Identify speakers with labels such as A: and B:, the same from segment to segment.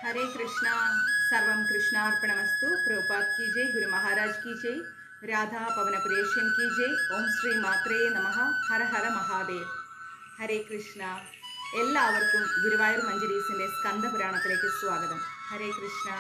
A: हरे कृष्णा। सर्वं कृष्णार्पणमस्तु। प्रभुपाद की जय, गुरु महाराज की जय, राधा पवनपुरेशन की जय। ओम श्री मात्रे नमः। हर हर മഹാദേവ്. ഹരേ കൃഷ്ണ. എല്ലാവർക്കും ഗുരുവായൂർ മഞ്ജരീസിൻ്റെ സ്കന്ദപുരാണത്തിലേക്ക് സ്വാഗതം. ഹരേ കൃഷ്ണ.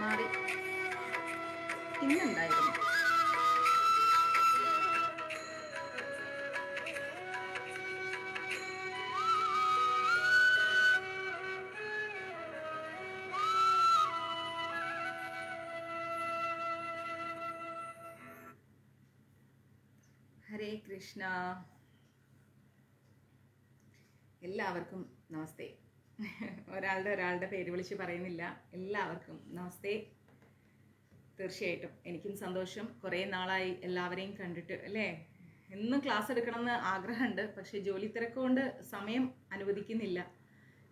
A: മാറി ഇന്നുണ്ടായിരുന്നു. ഹരേ കൃഷ്ണ. എല്ലാവർക്കും നമസ്തേ. ഒരാളുടെ പേര് വിളിച്ച് പറയുന്നില്ല. എല്ലാവർക്കും നമസ്തേ. തീർച്ചയായിട്ടും എനിക്കും സന്തോഷം. കുറേ നാളായി എല്ലാവരെയും കണ്ടിട്ട് അല്ലേ. എന്നും ക്ലാസ് എടുക്കണമെന്ന് ആഗ്രഹമുണ്ട്, പക്ഷെ ജോലി തിരക്കുകൊണ്ട് സമയം അനുവദിക്കുന്നില്ല.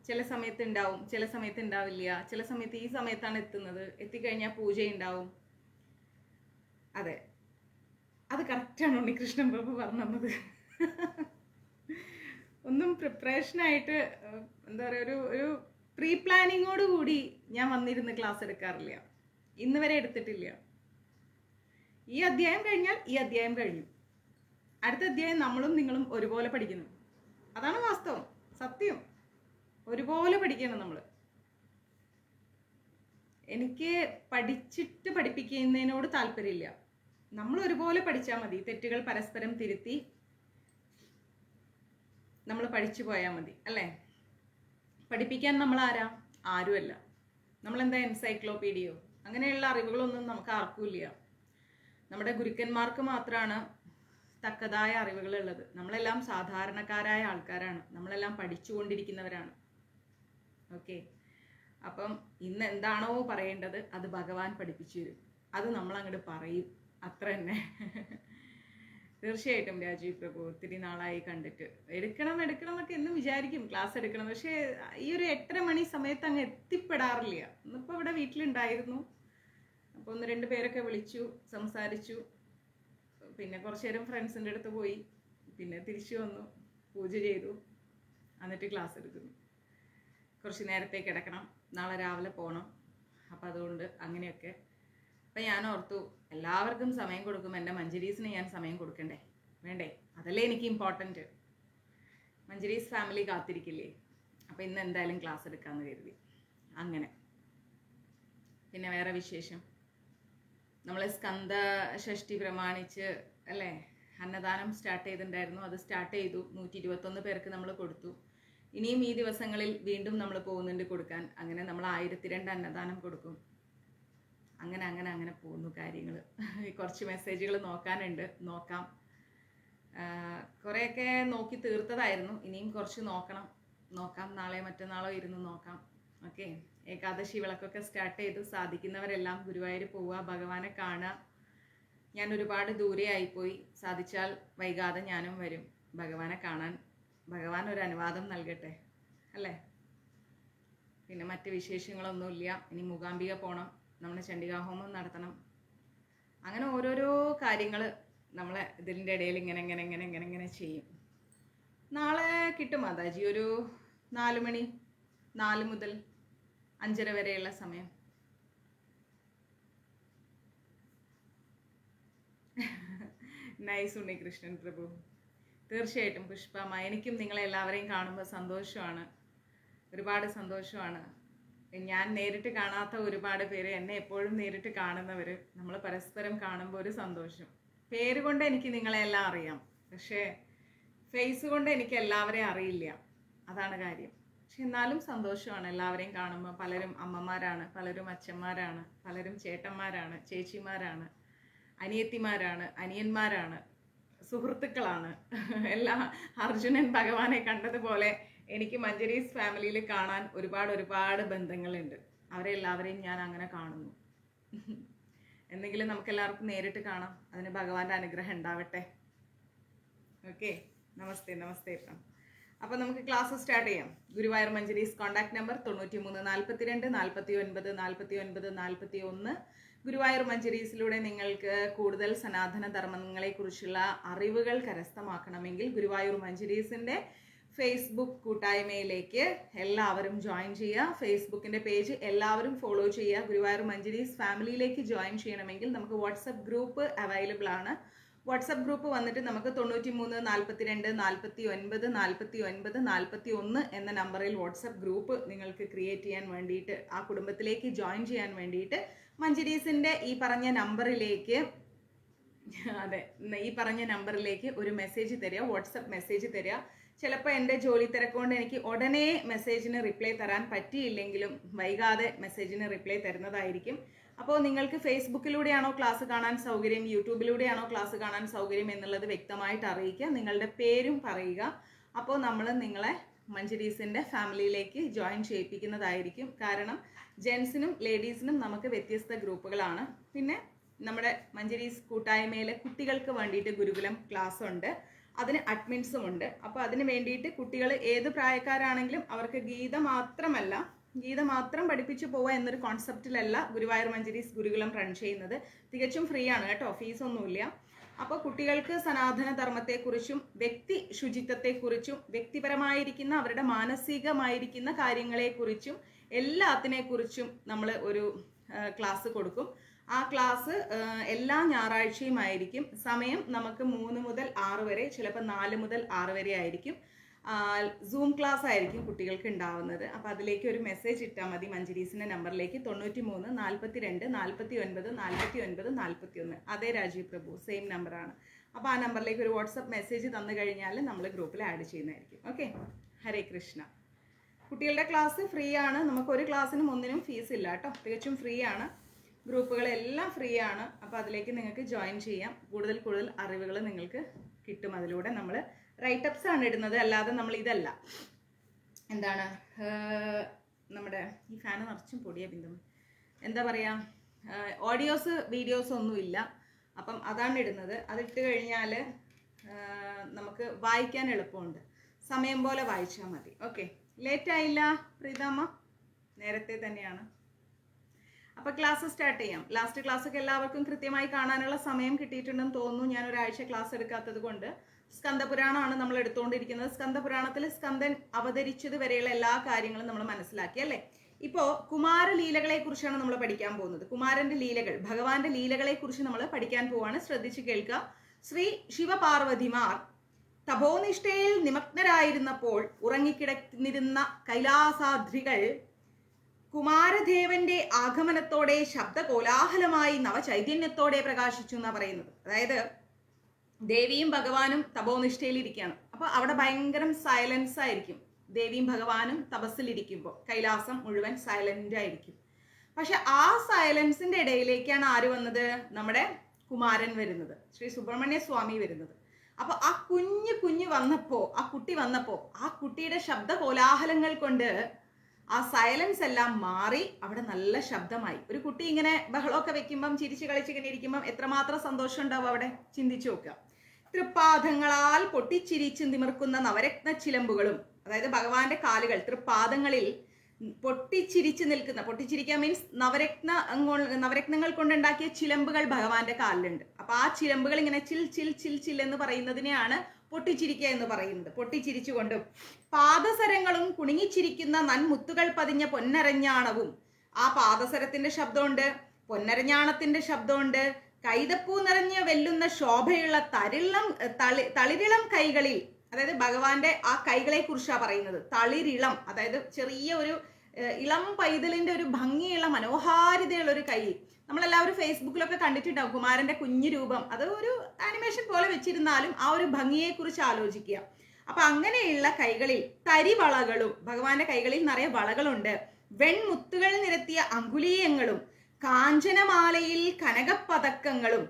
A: ചില സമയത്ത് ഉണ്ടാവും, ചില സമയത്ത് ഉണ്ടാവില്ല. ചില സമയത്ത് ഈ സമയത്താണ് എത്തുന്നത്, എത്തിക്കഴിഞ്ഞാൽ പൂജയുണ്ടാവും. അതെ, അത് കറക്റ്റാണ് ഉണ്ണികൃഷ്ണൻ പ്രഭു പറഞ്ഞു തന്നത്. ഒന്നും പ്രിപ്പറേഷനായിട്ട് എന്താ പറയുക, ഒരു പ്രീ പ്ലാനിങ്ങോട് കൂടി ഞാൻ വന്നിരുന്ന് ക്ലാസ് എടുക്കാറില്ല. ഇന്ന് വരെ എടുത്തിട്ടില്ല. ഈ അധ്യായം കഴിഞ്ഞാൽ ഈ അധ്യായം കഴിഞ്ഞു. അടുത്ത അധ്യായം നമ്മളും നിങ്ങളും ഒരുപോലെ പഠിക്കുന്നു. അതാണ് വാസ്തവം, സത്യം. ഒരുപോലെ പഠിക്കണം നമ്മൾ. എനിക്ക് പഠിച്ചിട്ട് പഠിപ്പിക്കുന്നതിനോട് താല്പര്യമില്ല. നമ്മൾ ഒരുപോലെ പഠിച്ചാൽ മതി. തെറ്റുകൾ പരസ്പരം തിരുത്തി നമ്മൾ പഠിച്ചു പോയാൽ മതി അല്ലേ. പഠിപ്പിക്കാൻ നമ്മൾ ആരുമല്ല. നമ്മളെന്താ എൻസൈക്ലോപീഡിയോ? അങ്ങനെയുള്ള അറിവുകളൊന്നും നമുക്ക് ആർക്കുമില്ല. നമ്മുടെ ഗുരുക്കന്മാർക്ക് മാത്രമാണ് തക്കതായ അറിവുകളുള്ളത്. നമ്മളെല്ലാം സാധാരണക്കാരായ ആൾക്കാരാണ്. നമ്മളെല്ലാം പഠിച്ചുകൊണ്ടിരിക്കുന്നവരാണ്. ഓക്കെ, അപ്പം ഇന്ന് എന്താണോ പറയേണ്ടത് അത് ഭഗവാൻ പഠിപ്പിച്ചു തരും. അത് നമ്മൾ അങ്ങോട്ട് പറയും, അത്ര തന്നെ. തീർച്ചയായിട്ടും രാജീവ് പ്രഭു, ഒത്തിരി നാളായി കണ്ടിട്ട്. എടുക്കണം എന്നൊക്കെ എന്നും വിചാരിക്കും ക്ലാസ് എടുക്കണം. പക്ഷേ ഈ ഒരു 8:30 മണി സമയത്ത് അങ്ങ് എത്തിപ്പെടാറില്ല. ഇന്നിപ്പോൾ ഇവിടെ വീട്ടിലുണ്ടായിരുന്നു. അപ്പോൾ 1-2 പേരൊക്കെ വിളിച്ചു, സംസാരിച്ചു. പിന്നെ കുറച്ച് നേരം ഫ്രണ്ട്സിൻ്റെ അടുത്ത് പോയി. പിന്നെ തിരിച്ചു വന്നു, പൂജ ചെയ്തു, എന്നിട്ട് ക്ലാസ് എടുക്കുന്നു. കുറച്ച് നേരത്തെ കിടക്കണം, നാളെ രാവിലെ പോകണം. അപ്പം അതുകൊണ്ട് അങ്ങനെയൊക്കെ. അപ്പം ഞാൻ ഓർത്തു, എല്ലാവർക്കും സമയം കൊടുക്കും, എൻ്റെ മഞ്ജരീസിന് ഞാൻ സമയം കൊടുക്കണ്ടേ, വേണ്ടേ? അതല്ലേ എനിക്ക് ഇമ്പോർട്ടൻറ്റ്. മഞ്ജരീസ് ഫാമിലി കാത്തിരിക്കില്ലേ? അപ്പം ഇന്ന് എന്തായാലും ക്ലാസ് എടുക്കാമെന്ന് കരുതി. അങ്ങനെ പിന്നെ വേറെ വിശേഷം, നമ്മൾ സ്കന്ദ ഷഷ്ടി പ്രമാണിച്ച് അല്ലേ അന്നദാനം സ്റ്റാർട്ട് ചെയ്തിട്ടുണ്ടായിരുന്നു. അത് സ്റ്റാർട്ട് ചെയ്തു. 121 പേർക്ക് നമ്മൾ കൊടുത്തു. ഇനിയും ഈ ദിവസങ്ങളിൽ വീണ്ടും നമ്മൾ പോകുന്നുണ്ട് കൊടുക്കാൻ. അങ്ങനെ നമ്മൾ 1002 അന്നദാനം കൊടുക്കും. അങ്ങനെ പോകുന്നു കാര്യങ്ങൾ. കുറച്ച് മെസ്സേജുകൾ നോക്കാനുണ്ട്, നോക്കാം. കുറേയൊക്കെ നോക്കി തീർത്തതായിരുന്നു, ഇനിയും കുറച്ച് നോക്കാം. നാളെ മറ്റന്നാളോ ഇരുന്ന് നോക്കാം. ഓക്കെ, ഏകാദശി വിളക്കൊക്കെ സ്റ്റാർട്ട് ചെയ്തു. സാധിക്കുന്നവരെല്ലാം ഗുരുവായൂർ പോവുക, ഭഗവാനെ കാണുക. ഞാൻ ഒരുപാട് ദൂരെ ആയിപ്പോയി. സാധിച്ചാൽ വൈകാതെ ഞാനും വരും ഭഗവാനെ കാണാൻ. ഭഗവാൻ ഒരു അനുവാദം നൽകട്ടെ അല്ലേ. പിന്നെ മറ്റ് വിശേഷങ്ങളൊന്നുമില്ല. ഇനി മൂകാംബിക പോകണം, നമ്മുടെ ചണ്ഡികാഹോമം നടത്തണം. അങ്ങനെ ഓരോരോ കാര്യങ്ങൾ നമ്മളെ ഇതിൻ്റെ ഇടയിൽ ഇങ്ങനെ ചെയ്യും. നാളെ കിട്ടും മാതാജി ഒരു 4 മണി, 4 മുതൽ 5:30 വരെയുള്ള സമയം. നൈസ് ഉണ്ണികൃഷ്ണൻ പ്രഭു. തീർച്ചയായിട്ടും പുഷ്പമ്മ, എനിക്കും നിങ്ങളെ എല്ലാവരെയും കാണുമ്പോൾ സന്തോഷമാണ്, ഒരുപാട് സന്തോഷമാണ്. ഞാൻ നേരിട്ട് കാണാത്ത ഒരുപാട് പേര്, എന്നെ എപ്പോഴും നേരിട്ട് കാണുന്നവർ, നമ്മൾ പരസ്പരം കാണുമ്പോൾ ഒരു സന്തോഷം. പേര് കൊണ്ട് എനിക്ക് നിങ്ങളെല്ലാം അറിയാം, പക്ഷേ ഫേസ് കൊണ്ട് എനിക്ക് എല്ലാവരെയും അറിയില്ല. അതാണ് കാര്യം. പക്ഷെ എന്നാലും സന്തോഷമാണ് എല്ലാവരെയും കാണുമ്പോൾ. പലരും അമ്മമാരാണ്, പലരും അച്ഛന്മാരാണ്, പലരും ചേട്ടന്മാരാണ്, ചേച്ചിമാരാണ്, അനിയത്തിമാരാണ്, അനിയന്മാരാണ്, സുഹൃത്തുക്കളാണ്. എല്ലാം അർജുനൻ ഭഗവാനെ കണ്ടതുപോലെ എനിക്ക് മഞ്ജരീസ് ഫാമിലിയിൽ കാണാൻ ഒരുപാട് ബന്ധങ്ങളുണ്ട്. അവരെ എല്ലാവരെയും ഞാൻ അങ്ങനെ കാണുന്നു. എന്തെങ്കിലും നമുക്കെല്ലാവർക്കും നേരിട്ട് കാണാം. അതിന് ഭഗവാന്റെ അനുഗ്രഹം ഉണ്ടാവട്ടെ. ഓക്കെ, നമസ്തേ. അപ്പം നമുക്ക് ക്ലാസ് സ്റ്റാർട്ട് ചെയ്യാം. Guruvayur Manjaris contact number 93 42 49 41. ഗുരുവായൂർ മഞ്ജരീസിലൂടെ നിങ്ങൾക്ക് കൂടുതൽ സനാതന ധർമ്മങ്ങളെക്കുറിച്ചുള്ള അറിവുകൾ കരസ്ഥമാക്കണമെങ്കിൽ ഗുരുവായൂർ മഞ്ജരീസിൻ്റെ ഫേസ്ബുക്ക് കൂട്ടായ്മയിലേക്ക് എല്ലാവരും ജോയിൻ ചെയ്യുക. ഫേസ്ബുക്കിൻ്റെ പേജ് എല്ലാവരും ഫോളോ ചെയ്യുക. ഗുരുവായൂർ മഞ്ജരീസ് ഫാമിലിയിലേക്ക് ജോയിൻ ചെയ്യണമെങ്കിൽ നമുക്ക് വാട്സപ്പ് ഗ്രൂപ്പ് അവൈലബിൾ ആണ്. വാട്സപ്പ് ഗ്രൂപ്പ് വന്നിട്ട് നമുക്ക് 93 42 49 എന്ന നമ്പറിൽ വാട്സപ്പ് ഗ്രൂപ്പ് നിങ്ങൾക്ക് ക്രിയേറ്റ് ചെയ്യാൻ വേണ്ടിയിട്ട്, ആ കുടുംബത്തിലേക്ക് ജോയിൻ ചെയ്യാൻ വേണ്ടിയിട്ട് മഞ്ജരീസിൻ്റെ ഈ പറഞ്ഞ നമ്പറിലേക്ക് ഒരു മെസ്സേജ് തരിക, വാട്സപ്പ് മെസ്സേജ് തരിക. ചിലപ്പോൾ എൻ്റെ ജോലി തിരക്കുകൊണ്ട് എനിക്ക് ഉടനെ മെസ്സേജിന് റിപ്ലൈ തരാൻ പറ്റിയില്ലെങ്കിലും വൈകാതെ മെസ്സേജിന് റിപ്ലൈ തരുന്നതായിരിക്കും. അപ്പോൾ നിങ്ങൾക്ക് ഫേസ്ബുക്കിലൂടെയാണോ ക്ലാസ് കാണാൻ സൗകര്യം, യൂട്യൂബിലൂടെയാണോ ക്ലാസ് കാണാൻ സൗകര്യം എന്നുള്ളത് വ്യക്തമായിട്ട് അറിയിക്കുക. നിങ്ങളുടെ പേരും പറയുക. അപ്പോൾ നമ്മൾ നിങ്ങളെ മഞ്ജരീസിൻ്റെ ഫാമിലിയിലേക്ക് ജോയിൻ ചെയ്യിപ്പിക്കുന്നതായിരിക്കും. കാരണം ജെൻസിനും ലേഡീസിനും നമുക്ക് വ്യത്യസ്ത ഗ്രൂപ്പുകളാണ്. പിന്നെ നമ്മുടെ മഞ്ജരീസ് കൂട്ടായ്മയിലെ കുട്ടികൾക്ക് വേണ്ടിയിട്ട് ഗുരുകുലം ക്ലാസ് ഉണ്ട്, അതിന് അഡ്മിൻസും ഉണ്ട്. അപ്പോൾ അതിന് വേണ്ടിയിട്ട് കുട്ടികൾ ഏത് പ്രായക്കാരാണെങ്കിലും അവർക്ക് ഗീത മാത്രം പഠിപ്പിച്ചു പോവുക എന്നൊരു കോൺസെപ്റ്റിലല്ല ഗുരുവായൂർ മഞ്ജരീസ് ഗുരുകുലം റൺ ചെയ്യുന്നത്. തികച്ചും ഫ്രീ ആണ് കേട്ടോ, ഫീസൊന്നുമില്ല. അപ്പോൾ കുട്ടികൾക്ക് സനാതന ധർമ്മത്തെക്കുറിച്ചും വ്യക്തി ശുചിത്വത്തെക്കുറിച്ചും വ്യക്തിപരമായിരിക്കുന്ന അവരുടെ മാനസികമായിരിക്കുന്ന കാര്യങ്ങളെക്കുറിച്ചും എല്ലാത്തിനെക്കുറിച്ചും നമ്മൾ ഒരു ക്ലാസ് കൊടുക്കും. ആ ക്ലാസ് എല്ലാ ഞായറാഴ്ചയും ആയിരിക്കും. സമയം നമുക്ക് 3 മുതൽ 6 വരെ, ചിലപ്പോൾ 4 മുതൽ 6 വരെ ആയിരിക്കും. സൂം ക്ലാസ് ആയിരിക്കും കുട്ടികൾക്ക് ഉണ്ടാവുന്നത്. അപ്പോൾ അതിലേക്ക് ഒരു മെസ്സേജ് ഇട്ടാൽ മതി മഞ്ജരീസിൻ്റെ നമ്പറിലേക്ക് 93 42 49 49 41. അതേ രാജീവ് പ്രഭു, സെയിം നമ്പറാണ്. അപ്പോൾ ആ നമ്പറിലേക്ക് ഒരു വാട്സപ്പ് മെസ്സേജ് തന്നു കഴിഞ്ഞാൽ നമ്മൾ ഗ്രൂപ്പിൽ ആഡ് ചെയ്യുന്നതായിരിക്കും. ഓക്കെ, ഹരേ കൃഷ്ണ. കുട്ടികളുടെ ക്ലാസ് ഫ്രീ ആണ്. നമുക്ക് ഒരു ക്ലാസ്സിനും ഒന്നിനും ഫീസ് ഇല്ല കേട്ടോ, തികച്ചും ഫ്രീ ആണ്. ഗ്രൂപ്പുകളെല്ലാം ഫ്രീ ആണ്. അപ്പോൾ അതിലേക്ക് നിങ്ങൾക്ക് ജോയിൻ ചെയ്യാം. കൂടുതൽ അറിവുകൾ നിങ്ങൾക്ക് കിട്ടും. അതിലൂടെ നമ്മൾ റൈറ്റപ്സ് ആണ് ഇടുന്നത്, അല്ലാതെ നമ്മൾ ഇതല്ല. എന്താണ് നമ്മുടെ ഈ ഫാന് നിറച്ചും പൊടിയ ബിന്ദു, എന്താ പറയുക, ഓഡിയോസ് വീഡിയോസ് ഒന്നുമില്ല. അപ്പം അതാണ് ഇടുന്നത്. അതിട്ട് കഴിഞ്ഞാൽ നമുക്ക് വായിക്കാൻ എളുപ്പമുണ്ട്. സമയം പോലെ വായിച്ചാൽ മതി. ഓക്കെ, ലേറ്റ് ആയില്ല പ്രീതമ്മ, നേരത്തെ തന്നെയാണ്. അപ്പോൾ ക്ലാസ് സ്റ്റാർട്ട് ചെയ്യാം. ലാസ്റ്റ് ക്ലാസ്സൊക്കെ എല്ലാവർക്കും കൃത്യമായി കാണാനുള്ള സമയം കിട്ടിയിട്ടുണ്ടെന്ന് തോന്നുന്നു. ഞാൻ ഒരാഴ്ച ക്ലാസ് എടുക്കാത്തത് കൊണ്ട്. സ്കന്ദപുരാണമാണ് നമ്മൾ എടുത്തുകൊണ്ടിരിക്കുന്നത്. സ്കന്ദപുരാണത്തിൽ സ്കന്ദൻ അവതരിച്ചത് വരെയുള്ള എല്ലാ കാര്യങ്ങളും നമ്മൾ മനസ്സിലാക്കി അല്ലേ. ഇപ്പോൾ കുമാരലീലകളെ കുറിച്ചാണ് നമ്മൾ പഠിക്കാൻ പോകുന്നത്. കുമാരന്റെ ലീലകൾ, ഭഗവാന്റെ ലീലകളെ കുറിച്ച് നമ്മൾ പഠിക്കാൻ പോവാണ്. ശ്രദ്ധിച്ച് കേൾക്കുക. ശ്രീ ശിവപാർവതിമാർ തപോനിഷ്ഠയിൽ നിമഗ്നരായിരുന്നപ്പോൾ ഉറങ്ങിക്കിടന്നിരുന്ന കൈലാസാദ്രികൾ കുമാരദേവന്റെ ആഗമനത്തോടെ ശബ്ദകോലാഹലമായി നവചൈതന്യത്തോടെ പ്രകാശിച്ചു എന്നാണ് പറയുന്നത്. അതായത് ദേവിയും ഭഗവാനും തപോനിഷ്ഠയിൽ ഇരിക്കുകയാണ്. അപ്പൊ അവിടെ ഭയങ്കരം സൈലൻസ് ആയിരിക്കും. ദേവിയും ഭഗവാനും തപസ്സിലിരിക്കുമ്പോൾ കൈലാസം മുഴുവൻ സൈലന്റ് ആയിരിക്കും. പക്ഷെ ആ സൈലൻസിന്റെ ഇടയിലേക്കാണ് ആര് വന്നത്? നമ്മുടെ കുമാരൻ വരുന്നത്, ശ്രീ സുബ്രഹ്മണ്യ സ്വാമി വരുന്നത്. അപ്പൊ ആ കുഞ്ഞു വന്നപ്പോ, ആ കുട്ടി വന്നപ്പോ, ആ കുട്ടിയുടെ ശബ്ദ കോലാഹലങ്ങൾ കൊണ്ട് ആ സൈലൻസ് എല്ലാം മാറി അവിടെ നല്ല ശബ്ദമായി. ഒരു കുട്ടി ഇങ്ങനെ ബഹളമൊക്കെ വെക്കുമ്പം, ചിരിച്ചു കളിച്ചിങ്ങനെ ഇരിക്കുമ്പം എത്രമാത്രം സന്തോഷം ഉണ്ടാവും അവിടെ, ചിന്തിച്ചു നോക്കുക. തൃപ്പാദങ്ങളാൽ പൊട്ടിച്ചിരിച്ച് നിമിർക്കുന്ന നവരത്ന ചിലമ്പുകളും, അതായത് ഭഗവാന്റെ കാലുകൾ തൃപ്പാദങ്ങളിൽ പൊട്ടിച്ചിരിച്ച് നിൽക്കുന്ന, പൊട്ടിച്ചിരിക്കുക മീൻസ് നവരത്നങ്ങൾ കൊണ്ടുണ്ടാക്കിയ ചിലമ്പുകൾ ഭഗവാന്റെ കാലിലുണ്ട്. അപ്പൊ ആ ചിലമ്പുകൾ ഇങ്ങനെ ചിൽ ചിൽ ചിൽ ചിൽ എന്ന് പറയുന്നതിനെയാണ് പൊട്ടിച്ചിരിക്കുക എന്ന് പറയുന്നത്. പൊട്ടിച്ചിരിച്ചുകൊണ്ടും പാദസരങ്ങളും കുണുങ്ങിച്ചിരിക്കുന്ന നൻമുത്തുകൾ പതിഞ്ഞ പൊന്നരഞ്ഞാണവും, ആ പാദസരത്തിന്റെ ശബ്ദമുണ്ട്, പൊന്നരഞ്ഞാണത്തിന്റെ ശബ്ദമുണ്ട്, കൈതപ്പൂ നിറഞ്ഞ് വെല്ലുന്ന ശോഭയുള്ള തളിരിളം കൈകളിൽ, അതായത് ഭഗവാന്റെ ആ കൈകളെ കുറിച്ചാണ് പറയുന്നത്. തളിരിളം, അതായത് ചെറിയ ഒരു ഇളം പൈതലിന്റെ ഒരു ഭംഗിയുള്ള മനോഹാരിതയുള്ള ഒരു കൈ. നമ്മളെല്ലാവരും ഫേസ്ബുക്കിലൊക്കെ കണ്ടിട്ടുണ്ടാവും കുമാരന്റെ കുഞ്ഞു രൂപം. അത് ഒരു ആനിമേഷൻ പോലെ വെച്ചിരുന്നാലും ആ ഒരു ഭംഗിയെ കുറിച്ച് ആലോചിക്കുക. അപ്പൊ അങ്ങനെയുള്ള കൈകളിൽ തരിവളകളും, ഭഗവാന്റെ കൈകളിൽ നിറയെ വളകളുണ്ട്, വെൺമുത്തുകൾ നിരത്തിയ അങ്കുലീയങ്ങളും, കാഞ്ചനമാലയിൽ കനകപ്പതക്കങ്ങളും,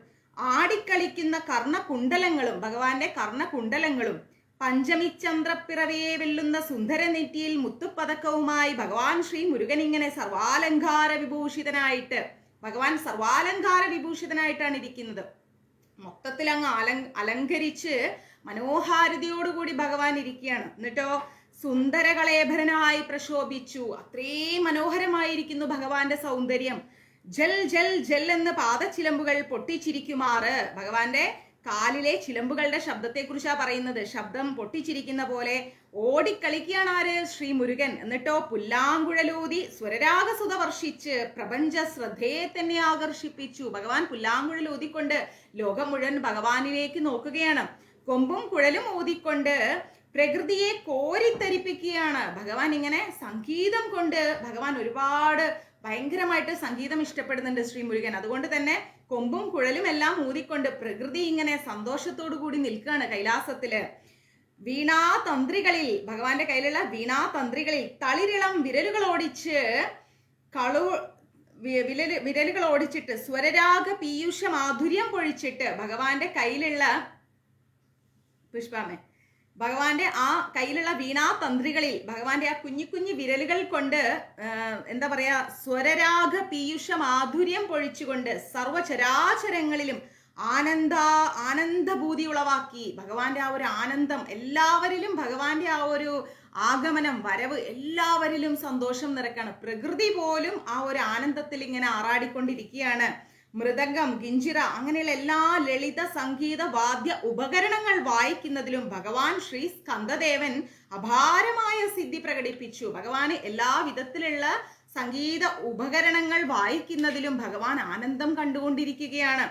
A: ആടിക്കളിക്കുന്ന കർണകുണ്ടലങ്ങളും, ഭഗവാന്റെ കർണകുണ്ടലങ്ങളും, പഞ്ചമിചന്ദ്രപ്പിറവിയെ വെല്ലുന്ന സുന്ദര നെറ്റിയിൽ മുത്തുപ്പതക്കവുമായി ഭഗവാൻ ശ്രീ മുരുകൻ ഇങ്ങനെ സർവാലങ്കാര വിഭൂഷിതനായിട്ട്, ഭഗവാൻ സർവാലങ്കാര വിഭൂഷിതനായിട്ടാണ് ഇരിക്കുന്നത്. മൊത്തത്തിൽ അങ്ങ് അലങ്കരിച്ച് മനോഹാരിതയോടുകൂടി ഭഗവാൻ ഇരിക്കുകയാണ്. എന്നിട്ടോ സുന്ദരകളേഭരനായി പ്രശോഭിച്ചു. അത്രയും മനോഹരമായിരിക്കുന്നു ഭഗവാന്റെ സൗന്ദര്യം. ജൽ ജൽ ജൽ എന്ന് പാദച്ചിലമ്പുകൾ പൊട്ടിച്ചിരിക്കുമാറ്, ഭഗവാന്റെ കാലിലെ ചിലമ്പുകളുടെ ശബ്ദത്തെക്കുറിച്ചാണ് പറയുന്നത്. ശബ്ദം പൊട്ടിച്ചിരിക്കുന്ന പോലെ ഓടിക്കളിക്കുകയാണ് ആര്? ശ്രീ മുരുകൻ. എന്നിട്ടോ പുല്ലാങ്കുഴലൂതി സ്വരരാഗസുത വർഷിച്ച് പ്രപഞ്ച ശ്രദ്ധയെ തന്നെ ആകർഷിപ്പിച്ചു. ഭഗവാൻ പുല്ലാങ്കുഴൽ ഊതിക്കൊണ്ട് ലോകം മുഴുവൻ ഭഗവാനിലേക്ക് നോക്കുകയാണ്. കൊമ്പും കുഴലും ഊതിക്കൊണ്ട് പ്രകൃതിയെ കോരിത്തരിപ്പിക്കുകയാണ്. ഭഗവാൻ ഇങ്ങനെ സംഗീതം കൊണ്ട് ഭഗവാൻ ഒരുപാട് ഭയങ്കരമായിട്ട് സംഗീതം ഇഷ്ടപ്പെടുന്നുണ്ട് ശ്രീ മുരുകൻ. അതുകൊണ്ട് തന്നെ കൊമ്പും കുഴലും എല്ലാം ഊതിക്കൊണ്ട് പ്രകൃതി ഇങ്ങനെ സന്തോഷത്തോടു കൂടി നിൽക്കുകയാണ് കൈലാസത്തില്. വീണാതന്ത്രികളിൽ, ഭഗവാന്റെ കയ്യിലുള്ള വീണാതന്ത്രികളിൽ തളിരിളം വിരലുകൾ ഓടിച്ച് വിരലുകൾ ഓടിച്ചിട്ട് സ്വരരാഗ പീയൂഷ മാധുര്യം പൊഴിച്ചിട്ട് ഭഗവാന്റെ കയ്യിലുള്ള പുഷ്പാമേ, ഭഗവാന്റെ ആ കയ്യിലുള്ള വീണാതന്ത്രികളിൽ ഭഗവാന്റെ ആ കുഞ്ഞു കുഞ്ഞു വിരലുകൾ കൊണ്ട് എന്താ പറയാ, സ്വരരാഗ പീയൂഷ മാധുര്യം പൊഴിച്ചുകൊണ്ട് സർവചരാചരങ്ങളിലും ആനന്ദഭൂതി ഉളവാക്കി. ഭഗവാന്റെ ആ ഒരു ആനന്ദം എല്ലാവരിലും, ഭഗവാന്റെ ആ ഒരു ആഗമനം, വരവ് എല്ലാവരിലും സന്തോഷം നിറക്കാണ്. പ്രകൃതി പോലും ആ ഒരു ആനന്ദത്തിൽ ഇങ്ങനെ ആറാടിക്കൊണ്ടിരിക്കുകയാണ്. മൃദംഗം, ഗിഞ്ചിറ അങ്ങനെയുള്ള എല്ലാ ലളിത സംഗീത വാദ്യ ഉപകരണങ്ങൾ വായിക്കുന്നതിലും ഭഗവാൻ ശ്രീ സ്കന്ദദേവൻ അപാരമായ സിദ്ധി പ്രകടിപ്പിച്ചു. ഭഗവാന് എല്ലാ വിധത്തിലുള്ള സംഗീത ഉപകരണങ്ങൾ വായിക്കുന്നതിലും ഭഗവാൻ ആനന്ദം കണ്ടുകൊണ്ടിരിക്കുകയാണ്.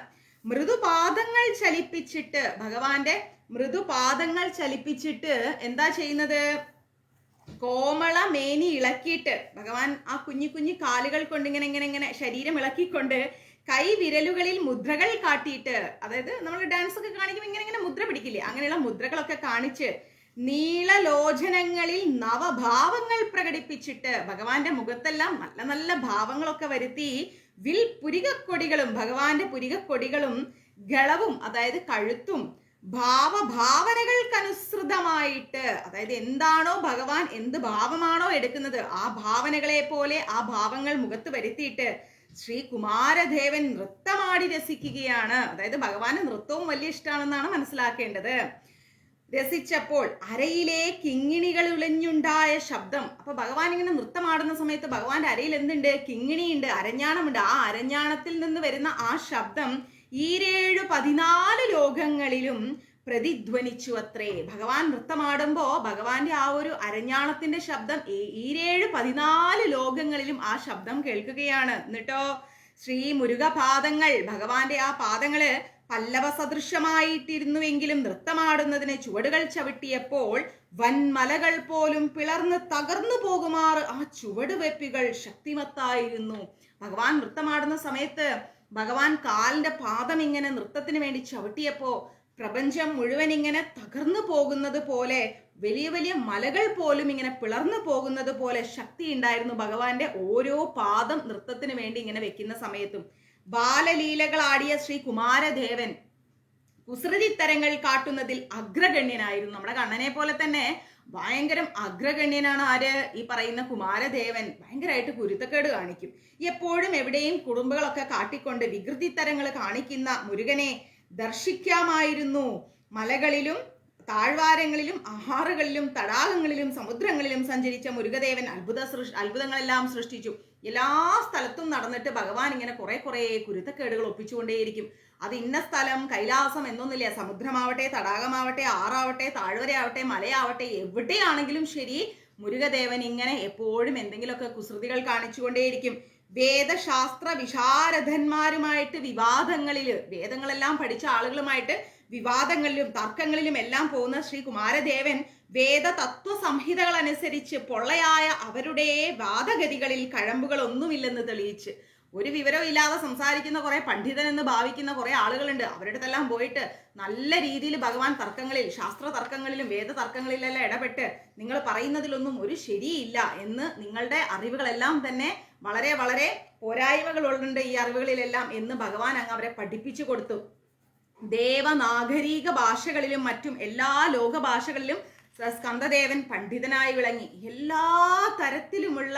A: മൃദുപാദങ്ങൾ ചലിപ്പിച്ചിട്ട്, ഭഗവാന്റെ മൃദുപാദങ്ങൾ ചലിപ്പിച്ചിട്ട് എന്താ ചെയ്യുന്നത്? കോമള മേനി ഇളക്കിയിട്ട് ഭഗവാൻ ആ കുഞ്ഞു കുഞ്ഞു കാലുകൾ കൊണ്ട് ഇങ്ങനെ ശരീരം ഇളക്കിക്കൊണ്ട് കൈ വിരലുകളിൽ മുദ്രകൾ കാട്ടിയിട്ട്, അതായത് നമ്മൾ ഡാൻസ് ഒക്കെ കാണിക്കുമ്പോൾ ഇങ്ങനെ മുദ്ര പിടിക്കില്ലേ, അങ്ങനെയുള്ള മുദ്രകളൊക്കെ കാണിച്ച് നീളലോചനങ്ങളിൽ നവഭാവങ്ങൾ പ്രകടിപ്പിച്ചിട്ട് ഭഗവാന്റെ മുഖത്തെല്ലാം നല്ല നല്ല ഭാവങ്ങളൊക്കെ വരുത്തി വിൽ പുരികക്കൊടികളും, ഭഗവാന്റെ പുരികക്കൊടികളും ഗളവും അതായത് കഴുത്തും ഭാവഭാവനകൾക്കനുസൃതമായിട്ട്, അതായത് എന്താണോ ഭഗവാൻ എന്ത് ഭാവമാണോ എടുക്കുന്നത് ആ ഭാവനകളെ പോലെ ആ ഭാവങ്ങൾ മുഖത്ത് വരുത്തിയിട്ട് ശ്രീ കുമാരദേവൻ നൃത്തമാടി രസിക്കുകയാണ്. അതായത് ഭഗവാന് നൃത്തവും വലിയ ഇഷ്ടമാണെന്നാണ് മനസ്സിലാക്കേണ്ടത്. രസിച്ചപ്പോൾ അരയിലെ കിങ്ങിണികൾ ഉലഞ്ഞുണ്ടായ ശബ്ദം. അപ്പൊ ഭഗവാൻ ഇങ്ങനെ നൃത്തമാടുന്ന സമയത്ത് ഭഗവാന്റെ അരയിൽ എന്തുണ്ട്? കിങ്ങിണിയുണ്ട്, അരഞ്ഞാണമുണ്ട്. ആ അരഞ്ഞാണത്തിൽ നിന്ന് വരുന്ന ആ ശബ്ദം 14 ലോകങ്ങളിലും പ്രതിധ്വനിച്ചു അത്രേ. ഭഗവാൻ നൃത്തമാടുമ്പോ ഭഗവാന്റെ ആ ഒരു അരഞ്ഞാണത്തിന്റെ ശബ്ദം 14 ലോകങ്ങളിലും ആ ശബ്ദം കേൾക്കുകയാണ്. എന്നിട്ടോ ശ്രീ മുരുക പാദങ്ങൾ, ഭഗവാന്റെ ആ പാദങ്ങള് പല്ലവ സദൃശമായിട്ടിരുന്നുവെങ്കിലും നൃത്തമാടുന്നതിന് ചുവടുകൾ ചവിട്ടിയപ്പോൾ വൻമലകൾ പോലും പിളർന്ന് തകർന്നു പോകുമാറ് ആ ചുവടുവെപ്പികൾ ശക്തിമത്തായിരുന്നു. ഭഗവാൻ നൃത്തമാടുന്ന സമയത്ത് ഭഗവാൻ കാലിന്റെ പാദം ഇങ്ങനെ നൃത്തത്തിന് വേണ്ടി ചവിട്ടിയപ്പോ പ്രപഞ്ചം മുഴുവൻ ഇങ്ങനെ തകർന്നു പോകുന്നത് പോലെ, വലിയ വലിയ മലകൾ പോലും ഇങ്ങനെ പിളർന്നു പോകുന്നത് പോലെ ശക്തി ഉണ്ടായിരുന്നു ഭഗവാന്റെ ഓരോ പാദം നൃത്തത്തിന് വേണ്ടി ഇങ്ങനെ വെക്കുന്ന സമയത്തും. ബാലലീലകൾ ആടിയ ശ്രീ കുമാരദേവൻ കുസൃതിത്തരങ്ങൾ കാട്ടുന്നതിൽ അഗ്രഗണ്യനായിരുന്നു. നമ്മുടെ കണ്ണനെ പോലെ തന്നെ ഭയങ്കരം അഗ്രഗണ്യനാണ് ആര്? ഈ പറയുന്ന കുമാരദേവൻ. ഭയങ്കരമായിട്ട് കുരുത്തക്കേട് കാണിക്കും. എപ്പോഴും എവിടെയും കുറുമ്പുകളൊക്കെ കാട്ടിക്കൊണ്ട് വികൃതിത്തരങ്ങൾ കാണിക്കുന്ന മുരുകനെ ദർശിക്കാമായിരുന്നു. മലകളിലും താഴ്വാരങ്ങളിലും ആഹാറുകളിലും തടാകങ്ങളിലും സമുദ്രങ്ങളിലും സഞ്ചരിച്ച മുരുകദേവൻ അത്ഭുതങ്ങളെല്ലാം സൃഷ്ടിച്ചു. എല്ലാ സ്ഥലത്തും നടന്നിട്ട് ഭഗവാൻ ഇങ്ങനെ കുറെ കുരുത്തക്കേടുകൾ ഒപ്പിച്ചുകൊണ്ടേയിരിക്കും. അത് ഇന്ന സ്ഥലം കൈലാസം എന്നൊന്നില്ല. സമുദ്രമാവട്ടെ, തടാകമാവട്ടെ, ആറാവട്ടെ, താഴ്വരയാവട്ടെ, മലയാവട്ടെ, എവിടെയാണെങ്കിലും ശരി മുരുകദേവൻ ഇങ്ങനെ എപ്പോഴും എന്തെങ്കിലുമൊക്കെ കുസൃതികൾ കാണിച്ചുകൊണ്ടേയിരിക്കും. വേദശാസ്ത്ര വിശാരദന്മാരുമായിട്ട് വിവാദങ്ങളില്, വേദങ്ങളെല്ലാം പഠിച്ച ആളുകളുമായിട്ട് വിവാദങ്ങളിലും തർക്കങ്ങളിലും എല്ലാം പോകുന്ന ശ്രീ കുമാരദേവൻ വേദ തത്വ സംഹിതകൾ അനുസരിച്ച് പൊള്ളയായ അവരുടെ വാദഗതികളിൽ കഴമ്പുകൾ ഒന്നുമില്ലെന്ന് തെളിയിച്ച്, ഒരു വിവരവും ഇല്ലാതെ സംസാരിക്കുന്ന കുറെ പണ്ഡിതൻ എന്ന് ഭാവിക്കുന്ന കുറെ ആളുകളുണ്ട്. അവരുടെ അടുത്തെല്ലാം പോയിട്ട് നല്ല രീതിയിൽ ഭഗവാൻ തർക്കങ്ങളിൽ, ശാസ്ത്ര തർക്കങ്ങളിലും വേദ തർക്കങ്ങളിലെല്ലാം ഇടപെട്ട് നിങ്ങൾ പറയുന്നതിലൊന്നും ഒരു ശരിയില്ല എന്ന്, നിങ്ങളുടെ അറിവുകളെല്ലാം തന്നെ വളരെ പോരായ്മകളുണ്ട് ഈ അറിവുകളിലെല്ലാം എന്ന് ഭഗവാൻ അങ്ങ് അവരെ പഠിപ്പിച്ചു കൊടുത്തു. ദേവനാഗരിക ഭാഷകളിലും മറ്റും എല്ലാ ലോക ഭാഷകളിലും സ്കന്ദദേവൻ പണ്ഡിതനായി വിളങ്ങി. എല്ലാ തരത്തിലുമുള്ള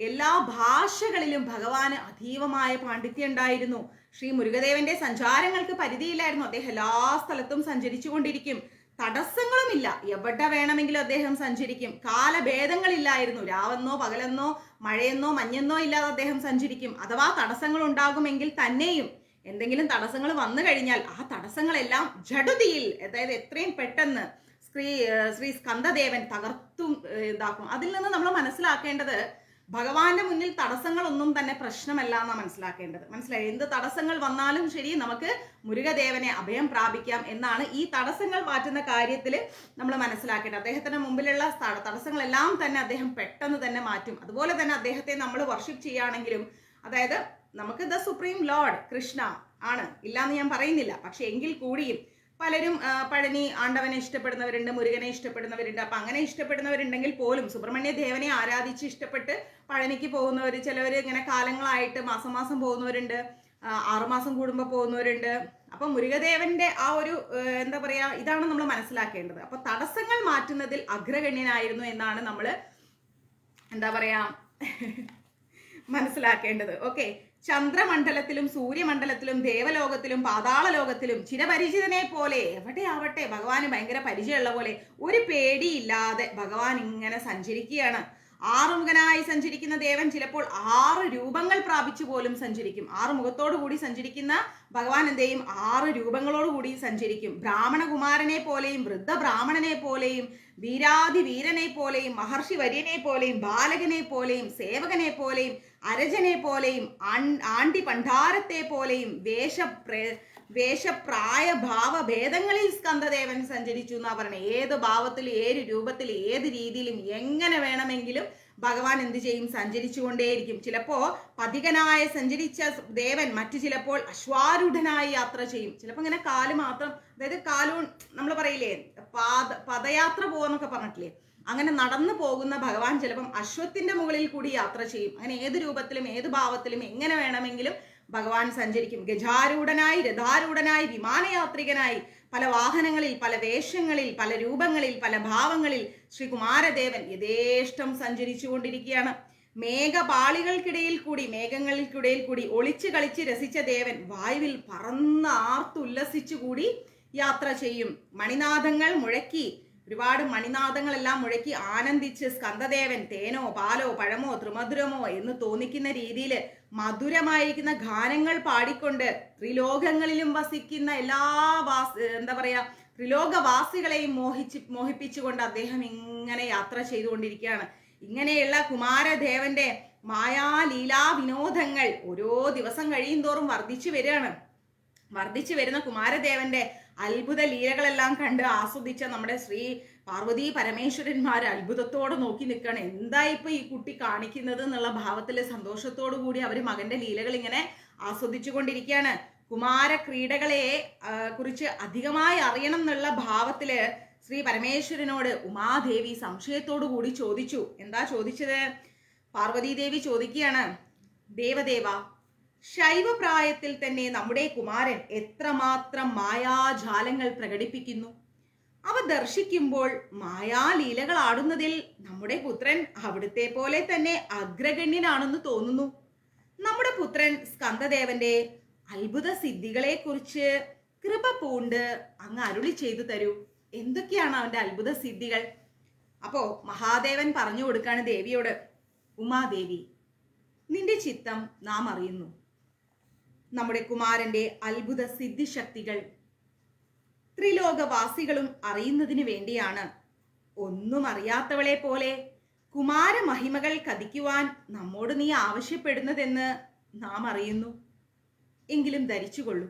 A: എല്ലാ ഭാഷകളിലും ഭഗവാന് അതീവമായ പാണ്ഡിത്യം ഉണ്ടായിരുന്നു. ശ്രീ മുരുകദേവന്റെ സഞ്ചാരങ്ങൾക്ക് പരിധിയില്ലായിരുന്നു. അദ്ദേഹം എല്ലാ സ്ഥലത്തും സഞ്ചരിച്ചു കൊണ്ടിരിക്കും. തടസ്സങ്ങളുമില്ല, എവിടെ വേണമെങ്കിലും അദ്ദേഹം സഞ്ചരിക്കും. കാലഭേദങ്ങളില്ലായിരുന്നു. രാവെന്നോ പകലെന്നോ മഴയെന്നോ മഞ്ഞെന്നോ ഇല്ലാതെ അദ്ദേഹം സഞ്ചരിക്കും. അഥവാ തടസ്സങ്ങൾ ഉണ്ടാകുമെങ്കിൽ തന്നെയും എന്തെങ്കിലും തടസ്സങ്ങൾ വന്നു കഴിഞ്ഞാൽ ആ തടസ്സങ്ങളെല്ലാം ജഡുതിയിൽ, അതായത് എത്രയും പെട്ടെന്ന് ശ്രീ സ്കന്ദദേവൻ തകർത്തും ഇതാക്കും. അതിൽ നിന്ന് നമ്മൾ മനസ്സിലാക്കേണ്ടത് ഭഗവാന്റെ മുന്നിൽ തടസ്സങ്ങളൊന്നും തന്നെ പ്രശ്നമല്ല എന്നാണ് മനസ്സിലാക്കേണ്ടത്. മനസ്സിലായി? എന്ത് തടസ്സങ്ങൾ വന്നാലും ശരി, നമുക്ക് മുരുകദേവനെ അഭയം പ്രാപിക്കാം എന്നാണ് ഈ തടസ്സങ്ങൾ മാറ്റുന്ന കാര്യത്തിൽ നമ്മൾ മനസ്സിലാക്കേണ്ടത്. അദ്ദേഹത്തിന്റെ മുമ്പിലുള്ള തടസ്സങ്ങളെല്ലാം തന്നെ അദ്ദേഹം പെട്ടെന്ന് തന്നെ മാറ്റും. അതുപോലെ തന്നെ അദ്ദേഹത്തെ നമ്മൾ വർഷിപ്പ് ചെയ്യുകയാണെങ്കിലും, അതായത് നമുക്ക് ദ സുപ്രീം ലോർഡ് കൃഷ്ണ ആണ്, ഇല്ലാന്ന് ഞാൻ പറയുന്നില്ല. പക്ഷെ എങ്കിൽ കൂടിയും പലരും പഴനി ആണ്ടവനെ ഇഷ്ടപ്പെടുന്നവരുണ്ട്, മുരുകനെ ഇഷ്ടപ്പെടുന്നവരുണ്ട്. അപ്പൊ അങ്ങനെ ഇഷ്ടപ്പെടുന്നവരുണ്ടെങ്കിൽ പോലും സുബ്രഹ്മണ്യ ദേവനെ ആരാധിച്ച് ഇഷ്ടപ്പെട്ട് പഴനിക്ക് പോകുന്നവർ, ചിലവർ ഇങ്ങനെ കാലങ്ങളായിട്ട് മാസം മാസം പോകുന്നവരുണ്ട്, 6 മാസം കൂടുമ്പോൾ പോകുന്നവരുണ്ട്. അപ്പൊ മുരുകദേവന്റെ ആ ഒരു എന്താ പറയാ, ഇതാണ് നമ്മൾ മനസ്സിലാക്കേണ്ടത്. അപ്പൊ തടസ്സങ്ങൾ മാറ്റുന്നതിൽ അഗ്രഗണ്യനായിരുന്നു എന്നാണ് നമ്മൾ എന്താ പറയാ മനസ്സിലാക്കേണ്ടത്. ഓക്കെ, ചന്ദ്രമണ്ഡലത്തിലും സൂര്യമണ്ഡലത്തിലും ദേവലോകത്തിലും പാതാള ലോകത്തിലും ചിരപരിചിതനെ പോലെ എവിടെ ആവട്ടെ ഭഗവാന് ഭയങ്കര പരിചയമുള്ള പോലെ ഒരു പേടിയില്ലാതെ ഭഗവാൻ ഇങ്ങനെ സഞ്ചരിക്കുകയാണ്. ആറുമുഖനായി സഞ്ചരിക്കുന്ന ദേവൻ ചിലപ്പോൾ 6 രൂപങ്ങൾ പ്രാപിച്ചു പോലും സഞ്ചരിക്കും. 6 മുഖത്തോടു കൂടി സഞ്ചരിക്കുന്ന ഭഗവാൻ എന്ത് ചെയ്യും? 6 രൂപങ്ങളോട് കൂടി സഞ്ചരിക്കും. ബ്രാഹ്മണകുമാരനെ പോലെയും വൃദ്ധ ബ്രാഹ്മണനെ പോലെയും വീരാതി വീരനെ പോലെയും മഹർഷി വര്യനെ പോലെയും ബാലകനെ പോലെയും സേവകനെ പോലെയും അരജനെ പോലെയും ആണ്ടി പണ്ഡാരത്തെ പോലെയും വേഷപ്രായ ഭാവഭേദങ്ങളിൽ സ്കന്ദദേവൻ സഞ്ചരിച്ചു എന്നാ പറയണേ. ഏത് ഭാവത്തിൽ, ഏത് രൂപത്തിൽ, ഏത് രീതിയിലും എങ്ങനെ വേണമെങ്കിലും ഭഗവാൻ എന്ത് ചെയ്യും? സഞ്ചരിച്ചു കൊണ്ടേയിരിക്കും. ചിലപ്പോ പതികനായ സഞ്ചരിച്ച ദേവൻ മറ്റു ചിലപ്പോൾ അശ്വാരൂഢനായി യാത്ര ചെയ്യും. ചിലപ്പോ ഇങ്ങനെ കാല് മാത്രം, അതായത് നമ്മൾ പറയില്ലേ പദയാത്ര പോവാന്നൊക്കെ പറഞ്ഞിട്ടില്ലേ, അങ്ങനെ നടന്നു പോകുന്ന ഭഗവാൻ ചിലപ്പം അശ്വത്തിന്റെ മുകളിൽ കൂടി യാത്ര ചെയ്യും. അങ്ങനെ ഏത് രൂപത്തിലും ഏത് ഭാവത്തിലും എങ്ങനെ വേണമെങ്കിലും ഭഗവാൻ സഞ്ചരിക്കും. ഗജാരൂഢനായി, രഥാരൂഢനായി, വിമാനയാത്രികനായി, പല വാഹനങ്ങളിൽ, പല വേഷങ്ങളിൽ, പല രൂപങ്ങളിൽ, പല ഭാവങ്ങളിൽ ശ്രീകുമാരദേവൻ യഥേഷ്ടം സഞ്ചരിച്ചു കൊണ്ടിരിക്കുകയാണ്. മേഘങ്ങളിൽ കൂടി ഒളിച്ചു കളിച്ച് രസിച്ച ദേവൻ വായുവിൽ പറന്ന് ആർത്തുല്ലസിച്ചുകൂടി യാത്ര ചെയ്യും. മണിനാദങ്ങൾ മുഴക്കി, ഒരുപാട് മണിനാദങ്ങളെല്ലാം മുഴക്കി ആനന്ദിച്ച് സ്കന്ദദേവൻ തേനോ പാലോ പഴമോ ത്രിമധുരമോ എന്ന് തോന്നിക്കുന്ന രീതിയിൽ മധുരമായിരിക്കുന്ന ഗാനങ്ങൾ പാടിക്കൊണ്ട് ത്രിലോകങ്ങളിലും വസിക്കുന്ന എല്ലാ എന്താ പറയാ ത്രിലോകവാസികളെയും മോഹിപ്പിച്ചുകൊണ്ട് അദ്ദേഹം ഇങ്ങനെ യാത്ര ചെയ്തുകൊണ്ടിരിക്കുകയാണ്. ഇങ്ങനെയുള്ള കുമാരദേവന്റെ മായാലീലാ വിനോദങ്ങൾ ഓരോ ദിവസം കഴിയും തോറും വർദ്ധിച്ചു വരുന്ന കുമാരദേവന്റെ അത്ഭുത ലീലകളെല്ലാം കണ്ട് ആസ്വദിച്ച നമ്മുടെ ശ്രീ പാർവതി പരമേശ്വരന്മാർ അത്ഭുതത്തോടെ നോക്കി നിൽക്കുകയാണ്. എന്താ ഇപ്പൊ ഈ കുട്ടി കാണിക്കുന്നത് എന്നുള്ള ഭാവത്തില് സന്തോഷത്തോടു കൂടി അവർ മകന്റെ ലീലകൾ ഇങ്ങനെ ആസ്വദിച്ചു കൊണ്ടിരിക്കുകയാണ്. കുമാര ക്രീഡകളെ കുറിച്ച് അധികമായി അറിയണം എന്നുള്ള ഭാവത്തില് ശ്രീ പരമേശ്വരനോട് ഉമാദേവി സംശയത്തോടു കൂടി ചോദിച്ചു. എന്താ ചോദിച്ചത്? പാർവതീദേവി ചോദിക്കുകയാണ്, ദേവദേവ, ശൈവപ്രായത്തിൽ തന്നെ നമ്മുടെ കുമാരൻ എത്രമാത്രം മായാജാലങ്ങൾ പ്രകടിപ്പിക്കുന്നു. അവ ദർശിക്കുമ്പോൾ മായാലീലകൾ ആടുന്നതിൽ നമ്മുടെ പുത്രൻ അവിടുത്തെ പോലെ തന്നെ അഗ്രഗണ്യനാണെന്ന് തോന്നുന്നു. നമ്മുടെ പുത്രൻ സ്കന്ദദേവന്റെ അത്ഭുത സിദ്ധികളെ കുറിച്ച് കൃപ പൂണ്ട് അങ്ങ് അരുളി ചെയ്തു തരൂ. എന്തൊക്കെയാണ് അവന്റെ അത്ഭുത സിദ്ധികൾ? അപ്പോ മഹാദേവൻ പറഞ്ഞു കൊടുക്കാണ് ദേവിയോട്, ഉമാദേവി, നിന്റെ ചിത്തം നാം അറിയുന്നു. നമ്മുടെ കുമാരന്റെ അത്ഭുത സിദ്ധിശക്തികൾ ത്രിലോകവാസികളും അറിയുന്നതിന് വേണ്ടിയാണ് ഒന്നും അറിയാത്തവളെ പോലെ കുമാരമഹിമകൾ കഥിക്കുവാൻ നമ്മോട് നീ ആവശ്യപ്പെടുന്നതെന്ന് നാം അറിയുന്നു. എങ്കിലും ധരിച്ചുകൊള്ളൂ,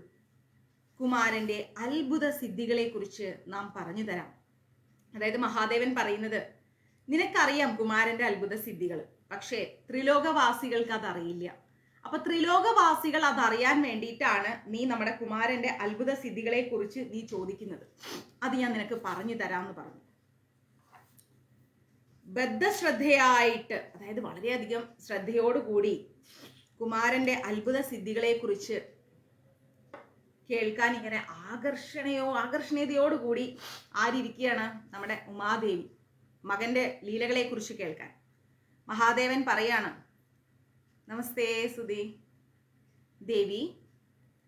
A: കുമാരന്റെ അത്ഭുത സിദ്ധികളെ കുറിച്ച് നാം പറഞ്ഞു തരാം. അതായത് മഹാദേവൻ പറയുന്നത്, നിനക്കറിയാം കുമാരന്റെ അത്ഭുത സിദ്ധികൾ, പക്ഷേ ത്രിലോകവാസികൾക്ക് അതറിയില്ല. അപ്പൊ ത്രിലോകവാസികൾ അതറിയാൻ വേണ്ടിയിട്ടാണ് നീ നമ്മുടെ കുമാരന്റെ അത്ഭുത സിദ്ധികളെ കുറിച്ച് നീ ചോദിക്കുന്നത്. അത് ഞാൻ നിനക്ക് പറഞ്ഞു തരാമെന്ന് പറഞ്ഞു. ബദ്ധശ്രദ്ധയായിട്ട്, അതായത് വളരെയധികം ശ്രദ്ധയോടുകൂടി കുമാരന്റെ അത്ഭുത സിദ്ധികളെ കുറിച്ച് കേൾക്കാൻ ഇങ്ങനെ ആകർഷണീയതയോടുകൂടി ആരിയ്ക്കുകയാണ്? നമ്മുടെ ഉമാദേവി. മകന്റെ ലീലകളെ കുറിച്ച് കേൾക്കാൻ മഹാദേവൻ പറയാണ്, നമസ്തേ സുധി ദേവി,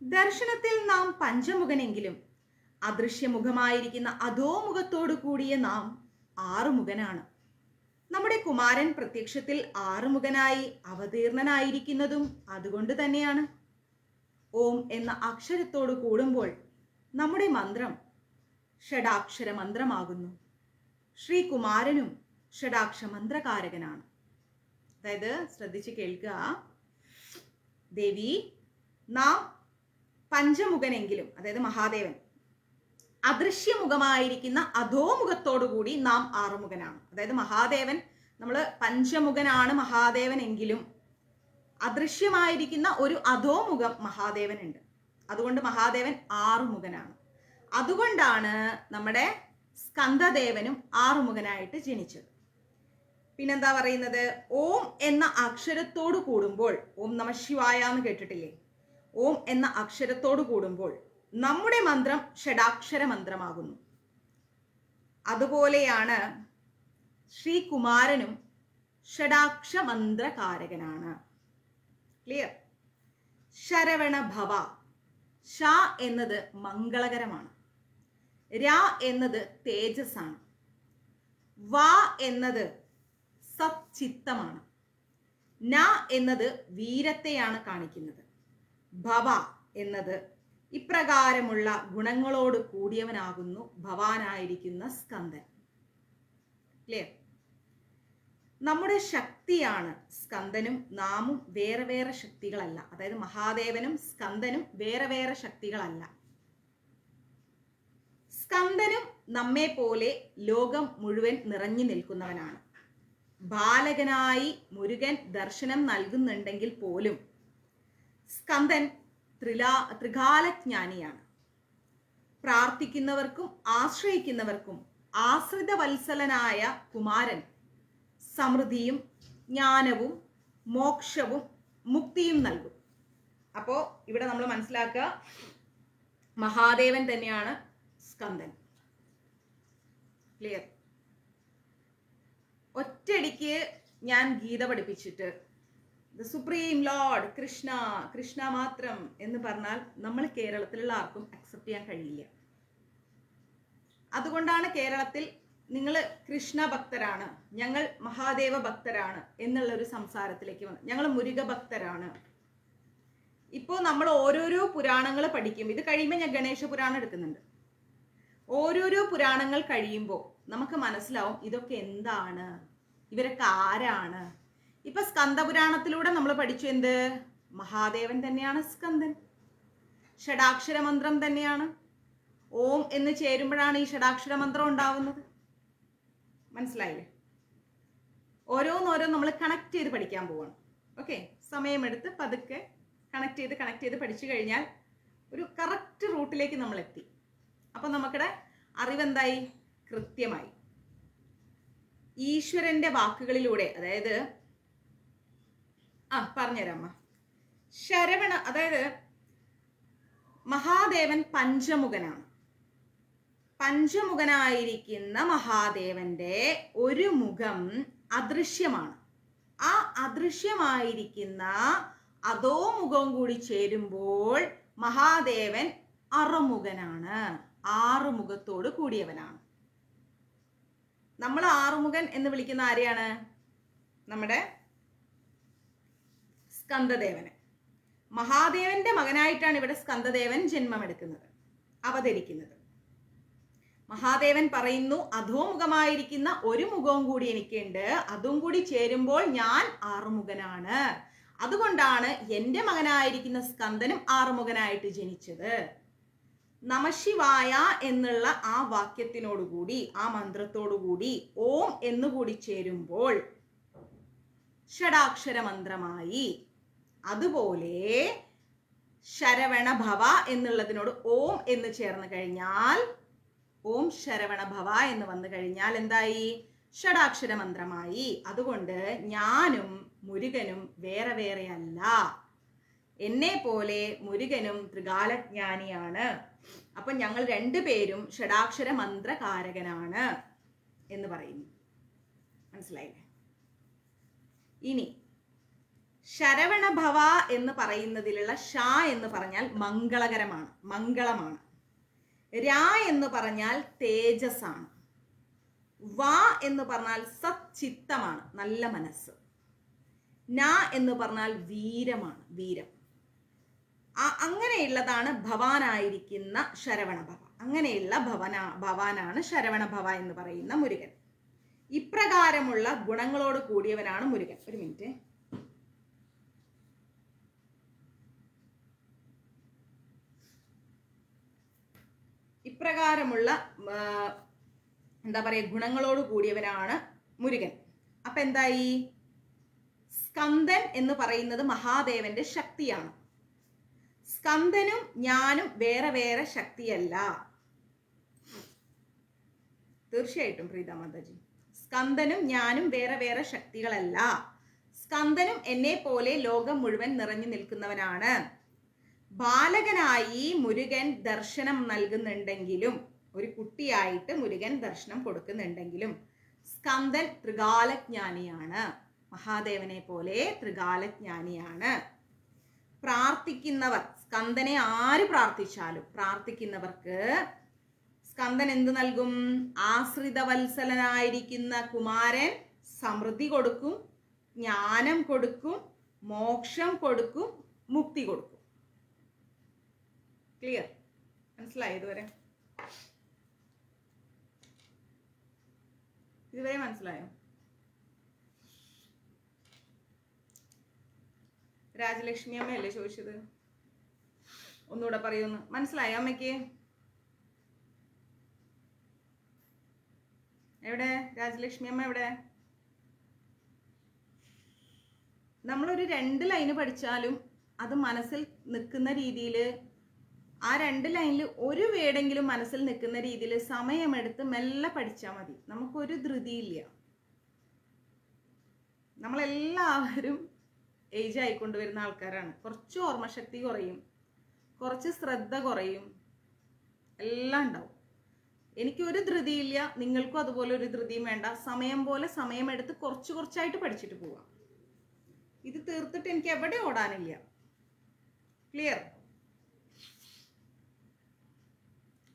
A: ദർശനത്തിൽ നാം പഞ്ചമുഖനെങ്കിലും അദൃശ്യമുഖമായിരിക്കുന്ന അധോമുഖത്തോടു കൂടിയ നാം 6 മുഖനാണ്. നമ്മുടെ കുമാരൻ പ്രത്യക്ഷത്തിൽ 6 മുഖനായി അവതീർണനായിരിക്കുന്നതും അതുകൊണ്ട് തന്നെയാണ്. ഓം എന്ന അക്ഷരത്തോട് കൂടുമ്പോൾ നമ്മുടെ മന്ത്രം ഷഡാക്ഷര മന്ത്രമാകുന്നു. ശ്രീകുമാരനും ഷഡാക്ഷര മന്ത്രകാരകനാണ്. അതായത് ശ്രദ്ധിച്ച് കേൾക്കുക ദേവി, നാം പഞ്ചമുഖനെങ്കിലും, അതായത് മഹാദേവൻ അദൃശ്യമുഖമായിരിക്കുന്ന അധോമുഖത്തോടുകൂടി നാം ആറുമുഖനാണ്. അതായത് മഹാദേവൻ, നമ്മൾ പഞ്ചമുഖനാണ് മഹാദേവൻ എങ്കിലും അദൃശ്യമായിരിക്കുന്ന ഒരു അധോമുഖം മഹാദേവനുണ്ട്. അതുകൊണ്ട് മഹാദേവൻ ആറുമുഖനാണ്. അതുകൊണ്ടാണ് നമ്മുടെ സ്കന്ദദേവനും ആറുമുഖനായിട്ട് ജനിച്ചത്. പിന്നെന്താ പറയുന്നത്? ഓം എന്ന അക്ഷരത്തോട് കൂടുമ്പോൾ, ഓം നമഃ ശിവായ എന്ന് കേട്ടിട്ടില്ലേ? ഓം എന്ന അക്ഷരത്തോട് കൂടുമ്പോൾ നമ്മുടെ മന്ത്രം ഷഡാക്ഷര മന്ത്രമാകുന്നു. അതുപോലെയാണ് ശ്രീകുമാരനും ഷഡാക്ഷ മന്ത്രകാരകനാണ്. ക്ലിയർ? ശരവണ ഭവ. ശ എന്നത് മംഗളകരമാണ്. ര എന്നത് തേജസ്സാണ്. വ എന്നത് സച്ചിത്തമാണ്. ന എന്നത് വീരത്തെയാണ് കാണിക്കുന്നത്. ഭവ എന്നത് ഇപ്രകാരമുള്ള ഗുണങ്ങളോട് കൂടിയവനാകുന്നു ഭവാനായിരിക്കുന്ന സ്കന്ദൻ. ക്ലിയർ? നമ്മുടെ ശക്തിയാണ് സ്കന്ദനും നാമും വേറെ വേറെ ശക്തികളല്ല. അതായത് മഹാദേവനും സ്കന്ദനും വേറെ വേറെ ശക്തികളല്ല. സ്കന്ദനും നമ്മെ പോലെ ലോകം മുഴുവൻ നിറഞ്ഞു നിൽക്കുന്നവനാണ്. ബാലകനായി മുരുകൻ ദർശനം നൽകുന്നുണ്ടെങ്കിൽ പോലും സ്കന്ദൻ ത്രികാലജ്ഞാനിയാണ്. പ്രാർത്ഥിക്കുന്നവർക്കും ആശ്രയിക്കുന്നവർക്കും ആശ്രിത വത്സലനായ കുമാരൻ സമൃദ്ധിയും ജ്ഞാനവും മോക്ഷവും മുക്തിയും നൽകും. അപ്പോൾ ഇവിടെ നമ്മൾ മനസ്സിലാക്കുക, മഹാദേവൻ തന്നെയാണ് സ്കന്ദൻ. ക്ലിയർ? ഒറ്റയടിക്ക് ഞാൻ ഗീത പഠിപ്പിച്ചിട്ട് the supreme lord Krishna, Krishna മാത്രം എന്ന് പറഞ്ഞാൽ നമ്മൾ കേരളത്തിലുള്ള ആർക്കും അക്സെപ്റ്റ് ചെയ്യാൻ കഴിയില്ല. അതുകൊണ്ടാണ് കേരളത്തിൽ നിങ്ങൾ കൃഷ്ണ ഭക്തരാണ്, ഞങ്ങൾ മഹാദേവ ഭക്തരാണ് എന്നുള്ള ഒരു സംസാരത്തിലേക്ക് വന്നു. ഞങ്ങൾ മുരുക ഭക്തരാണ്. ഇപ്പോൾ നമ്മൾ ഓരോരോ പുരാണങ്ങൾ പഠിക്കും. ഇത് കഴിയുമ്പോൾ ഞാൻ ഗണേശ പുരാണം എടുക്കുന്നുണ്ട്. ഓരോരോ പുരാണങ്ങൾ കഴിയുമ്പോൾ നമുക്ക് മനസ്സിലാവും ഇതൊക്കെ എന്താണ്, ഇവരൊക്കെ ആരാണ്. ഇപ്പൊ സ്കന്ദപുരാണത്തിലൂടെ നമ്മൾ പഠിച്ചു എന്ത്? മഹാദേവൻ തന്നെയാണ് സ്കന്ദൻ. ഷഡാക്ഷര മന്ത്രം തന്നെയാണ്. ഓം എന്ന് ചേരുമ്പോഴാണ് ഈ ഷഡാക്ഷര മന്ത്രം ഉണ്ടാവുന്നത്. മനസ്സിലായില്ലേ? ഓരോന്നോരോന്ന് നമ്മൾ കണക്ട് ചെയ്ത് പഠിക്കാൻ പോവാണ്. ഓക്കെ, സമയമെടുത്ത് പതുക്കെ കണക്ട് ചെയ്ത് പഠിച്ചു കഴിഞ്ഞാൽ ഒരു കറക്റ്റ് റൂട്ടിലേക്ക് നമ്മൾ എത്തി. അപ്പൊ നമുക്കിടെ അറിവെന്തായി? കൃത്യമായി. ഈശ്വരന്റെ വാക്കുകളിലൂടെ, അതായത് പറഞ്ഞുതരാമ്മ. ശരവണ, അതായത് മഹാദേവൻ പഞ്ചമുഖനാണ്. പഞ്ചമുഖനായിരിക്കുന്ന മഹാദേവന്റെ ഒരു മുഖം അദൃശ്യമാണ്. ആ അദൃശ്യമായിരിക്കുന്ന അതോ മുഖം കൂടി ചേരുമ്പോൾ മഹാദേവൻ അറുമുഖനാണ്. ആറുമുഖത്തോട് കൂടിയവനാണ്. നമ്മൾ ആറുമുഖൻ എന്ന് വിളിക്കുന്ന ആരെയാണ്? നമ്മുടെ സ്കന്ദദേവന്. മഹാദേവന്റെ മകനായിട്ടാണ് ഇവിടെ സ്കന്ദദേവൻ ജന്മമെടുക്കുന്നത്, അവതരിക്കുന്നത്. മഹാദേവൻ പറയുന്നു, അധോമുഖമായിരിക്കുന്ന ഒരു മുഖവും കൂടി എനിക്കുണ്ട്, അതും കൂടി ചേരുമ്പോൾ ഞാൻ ആറുമുഖനാണ്. അതുകൊണ്ടാണ് എൻ്റെ മകനായിരിക്കുന്ന സ്കന്ദനും ആറുമുഖനായിട്ട് ജനിച്ചത്. നമശിവായ എന്നുള്ള ആ വാക്യത്തിനോടുകൂടി, ആ മന്ത്രത്തോടുകൂടി ഓം എന്നുകൂടി ചേരുമ്പോൾ ഷഡാക്ഷര മന്ത്രമായി. അതുപോലെ ശരവണ ഭവ എന്നുള്ളതിനോട് ഓം എന്ന് ചേർന്ന് കഴിഞ്ഞാൽ, ഓം ശരവണ ഭവ എന്ന് വന്നു കഴിഞ്ഞാൽ എന്തായി? ഷഡാക്ഷര മന്ത്രമായി. അതുകൊണ്ട് ഞാനും മുരുകനും വേറെ വേറെ അല്ല. എന്നെ പോലെ മുരുകനും ത്രികാലജ്ഞാനിയാണ്. അപ്പൊ ഞങ്ങൾ രണ്ടുപേരും ഷഡാക്ഷര മന്ത്രകാരകനാണ് എന്ന് പറയുന്നു. മനസ്സിലായില്ലേ? ഇനി ശരവണ ഭവ എന്ന് പറയുന്നതിലുള്ള ഷ എന്ന് പറഞ്ഞാൽ മംഗളകരമാണ്, മംഗളമാണ്. രാ എന്ന് പറഞ്ഞാൽ തേജസ്സാണ്. വ എന്ന് പറഞ്ഞാൽ സച്ചിത്തമാണ്, നല്ല മനസ്സ്. ന എന്ന് പറഞ്ഞാൽ വീരമാണ്, വീരം. അങ്ങനെ അങ്ങനെയുള്ളതാണ് ഭവാനായിരിക്കുന്ന ശരവണഭവ. അങ്ങനെയുള്ള ഭവാനാണ് ശരവണഭവ എന്ന് പറയുന്ന മുരുകൻ. ഇപ്രകാരമുള്ള ഗുണങ്ങളോട് കൂടിയവനാണ് മുരുകൻ. ഒരു മിനിറ്റ്. ഇപ്രകാരമുള്ള എന്താ പറയുക, ഗുണങ്ങളോട് കൂടിയവനാണ് മുരുകൻ. അപ്പൊ എന്തായി? സ്കന്ദൻ എന്ന് പറയുന്നത് മഹാദേവന്റെ ശക്തിയാണ്. സ്കന്ദനും ഞാനും വേറെ വേറെ ശക്തിയല്ല. തീർച്ചയായിട്ടും പ്രീത മാതാജി, സ്കന്ദനും ഞാനും വേറെ വേറെ ശക്തികളല്ല. സ്കന്ദനും എന്നെ പോലെ ലോകം മുഴുവൻ നിറഞ്ഞു നിൽക്കുന്നവനാണ്. ബാലകനായി മുരുകൻ ദർശനം നൽകുന്നുണ്ടെങ്കിലും, ഒരു കുട്ടിയായിട്ട് മുരുകൻ ദർശനം കൊടുക്കുന്നുണ്ടെങ്കിലും സ്കന്ദൻ ത്രികാലജ്ഞാനിയാണ്. മഹാദേവനെ പോലെ ത്രികാലജ്ഞാനിയാണ്. പ്രാർത്ഥിക്കുന്നവർ, സ്കന്ദനെ ആര് പ്രാർത്ഥിച്ചാലും പ്രാർത്ഥിക്കുന്നവർക്ക് സ്കന്ദൻ എന്ത് നൽകും? ആശ്രിതവത്സലനായിരിക്കുന്ന കുമാരൻ സമൃദ്ധി കൊടുക്കും, ജ്ഞാനം കൊടുക്കും, മോക്ഷം കൊടുക്കും, മുക്തി കൊടുക്കും. ക്ലിയർ? മനസ്സിലായോ? ഇതുവരെ മനസ്സിലായോ? രാജലക്ഷ്മി അമ്മയല്ലേ ചോദിച്ചത്? ഒന്നുകൂടെ പറയുന്നു. മനസ്സിലായോ അമ്മയ്ക്ക്? എവിടെ രാജലക്ഷ്മി അമ്മ? എവിടെ? നമ്മളൊരു 2 ലൈന് പഠിച്ചാലും അത് മനസ്സിൽ നിൽക്കുന്ന രീതിയിൽ, ആ 2 ലൈനിൽ ഒരു വേടെങ്കിലും മനസ്സിൽ നിൽക്കുന്ന രീതിയിൽ സമയമെടുത്ത് മെല്ലെ പഠിച്ചാൽ മതി. നമുക്കൊരു ധൃതിയില്ല. നമ്മളെല്ലാവരും ഏജ് ആയിക്കൊണ്ടുവരുന്ന ആൾക്കാരാണ്. കുറച്ച് ഓർമ്മശക്തി കുറയും, കുറച്ച് ശ്രദ്ധ കുറയും, എല്ലാം ഉണ്ടാവും. എനിക്കൊരു ധൃതിയില്ല, നിങ്ങൾക്കും അതുപോലെ ഒരു ധൃതിയും വേണ്ട. സമയം പോലെ സമയമെടുത്ത് കുറച്ച് കുറച്ചായിട്ട് പഠിച്ചിട്ട് പോവാം. ഇത് തീർത്തിട്ട് എനിക്ക് എവിടെ ഓടാനില്ല. ക്ലിയർ?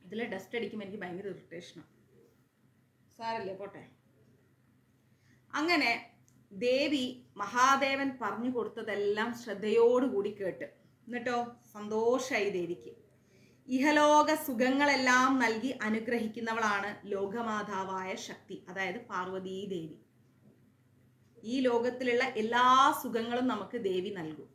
A: ഇതിൽ ഡസ്റ്റ് അടിക്കുമ്പോൾ എനിക്ക് ഭയങ്കര ഇറിറ്റേഷനാണ്. സാരല്ലേ, പോട്ടെ. അങ്ങനെ ദേവി മഹാദേവൻ പറഞ്ഞു കൊടുത്തതെല്ലാം ശ്രദ്ധയോടുകൂടി കേട്ട്, എന്നിട്ടോ സന്തോഷായി ദേവിക്ക്. ഇഹലോക സുഖങ്ങളെല്ലാം നൽകി അനുഗ്രഹിക്കുന്നവളാണ് ലോകമാതാവായ ശക്തി, അതായത് പാർവതീ ദേവി. ഈ ലോകത്തിലുള്ള എല്ലാ സുഖങ്ങളും നമുക്ക് ദേവി നൽകും.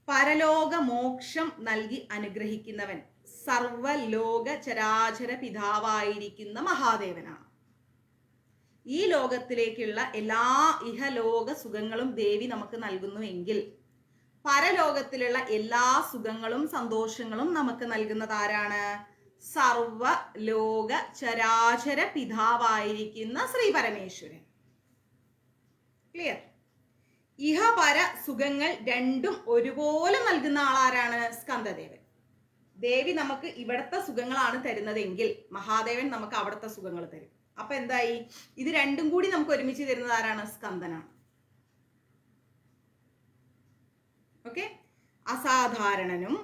A: പരലോക മോക്ഷം നൽകി അനുഗ്രഹിക്കുന്നവൻ സർവലോക ചരാചര പിതാവായിരിക്കുന്ന മഹാദേവനാണ്. ഈ ലോകത്തിലേക്കുള്ള എല്ലാ ഇഹലോക സുഖങ്ങളും ദേവി നമുക്ക് നൽകുന്നുവെങ്കിൽ പരലോകത്തിലുള്ള എല്ലാ സുഖങ്ങളും സന്തോഷങ്ങളും നമുക്ക് നൽകുന്നത് ആരാണ്? സർവലോക ചരാചര പിതാവായിരിക്കുന്ന ശ്രീ പരമേശ്വരൻ. ക്ലിയർ? ഇഹപര സുഖങ്ങൾ രണ്ടും ഒരുപോലെ നൽകുന്ന ആളാരാണ്? സ്കന്ദദേവൻ. ദേവി നമുക്ക് ഇവിടത്തെ സുഖങ്ങളാണ് തരുന്നതെങ്കിൽ മഹാദേവൻ നമുക്ക് അവിടുത്തെ സുഖങ്ങൾ തരും. അപ്പൊ എന്തായി? ഇത് രണ്ടും കൂടി നമുക്ക് ഒരുമിച്ച് തരുന്നത് ആരാണ്? സ്കന്ദനാണ്. ഓക്കെ. അസാധാരണനും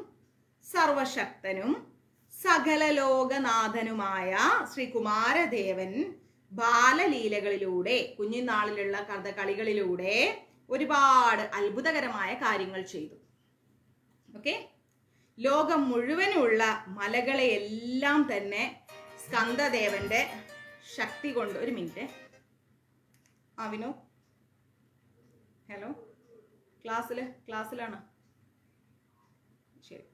A: സർവശക്തനും സകല ലോകനാഥനുമായ ശ്രീ കുമാരദേവൻ ബാലലീലകളിലൂടെ, കുഞ്ഞുനാളിലുള്ള കഥകളികളിലൂടെ ഒരുപാട് അത്ഭുതകരമായ കാര്യങ്ങൾ ചെയ്തു. ഓക്കെ. ലോകം മുഴുവനുള്ള മലകളെയെല്ലാം തന്നെ സ്കന്ദദേവന്റെ ശക്തി കൊണ്ട്, ഒരു മിനിറ്റ്. വിനു, ഹലോ, ക്ലാസ്സിലാണ്. ശരി.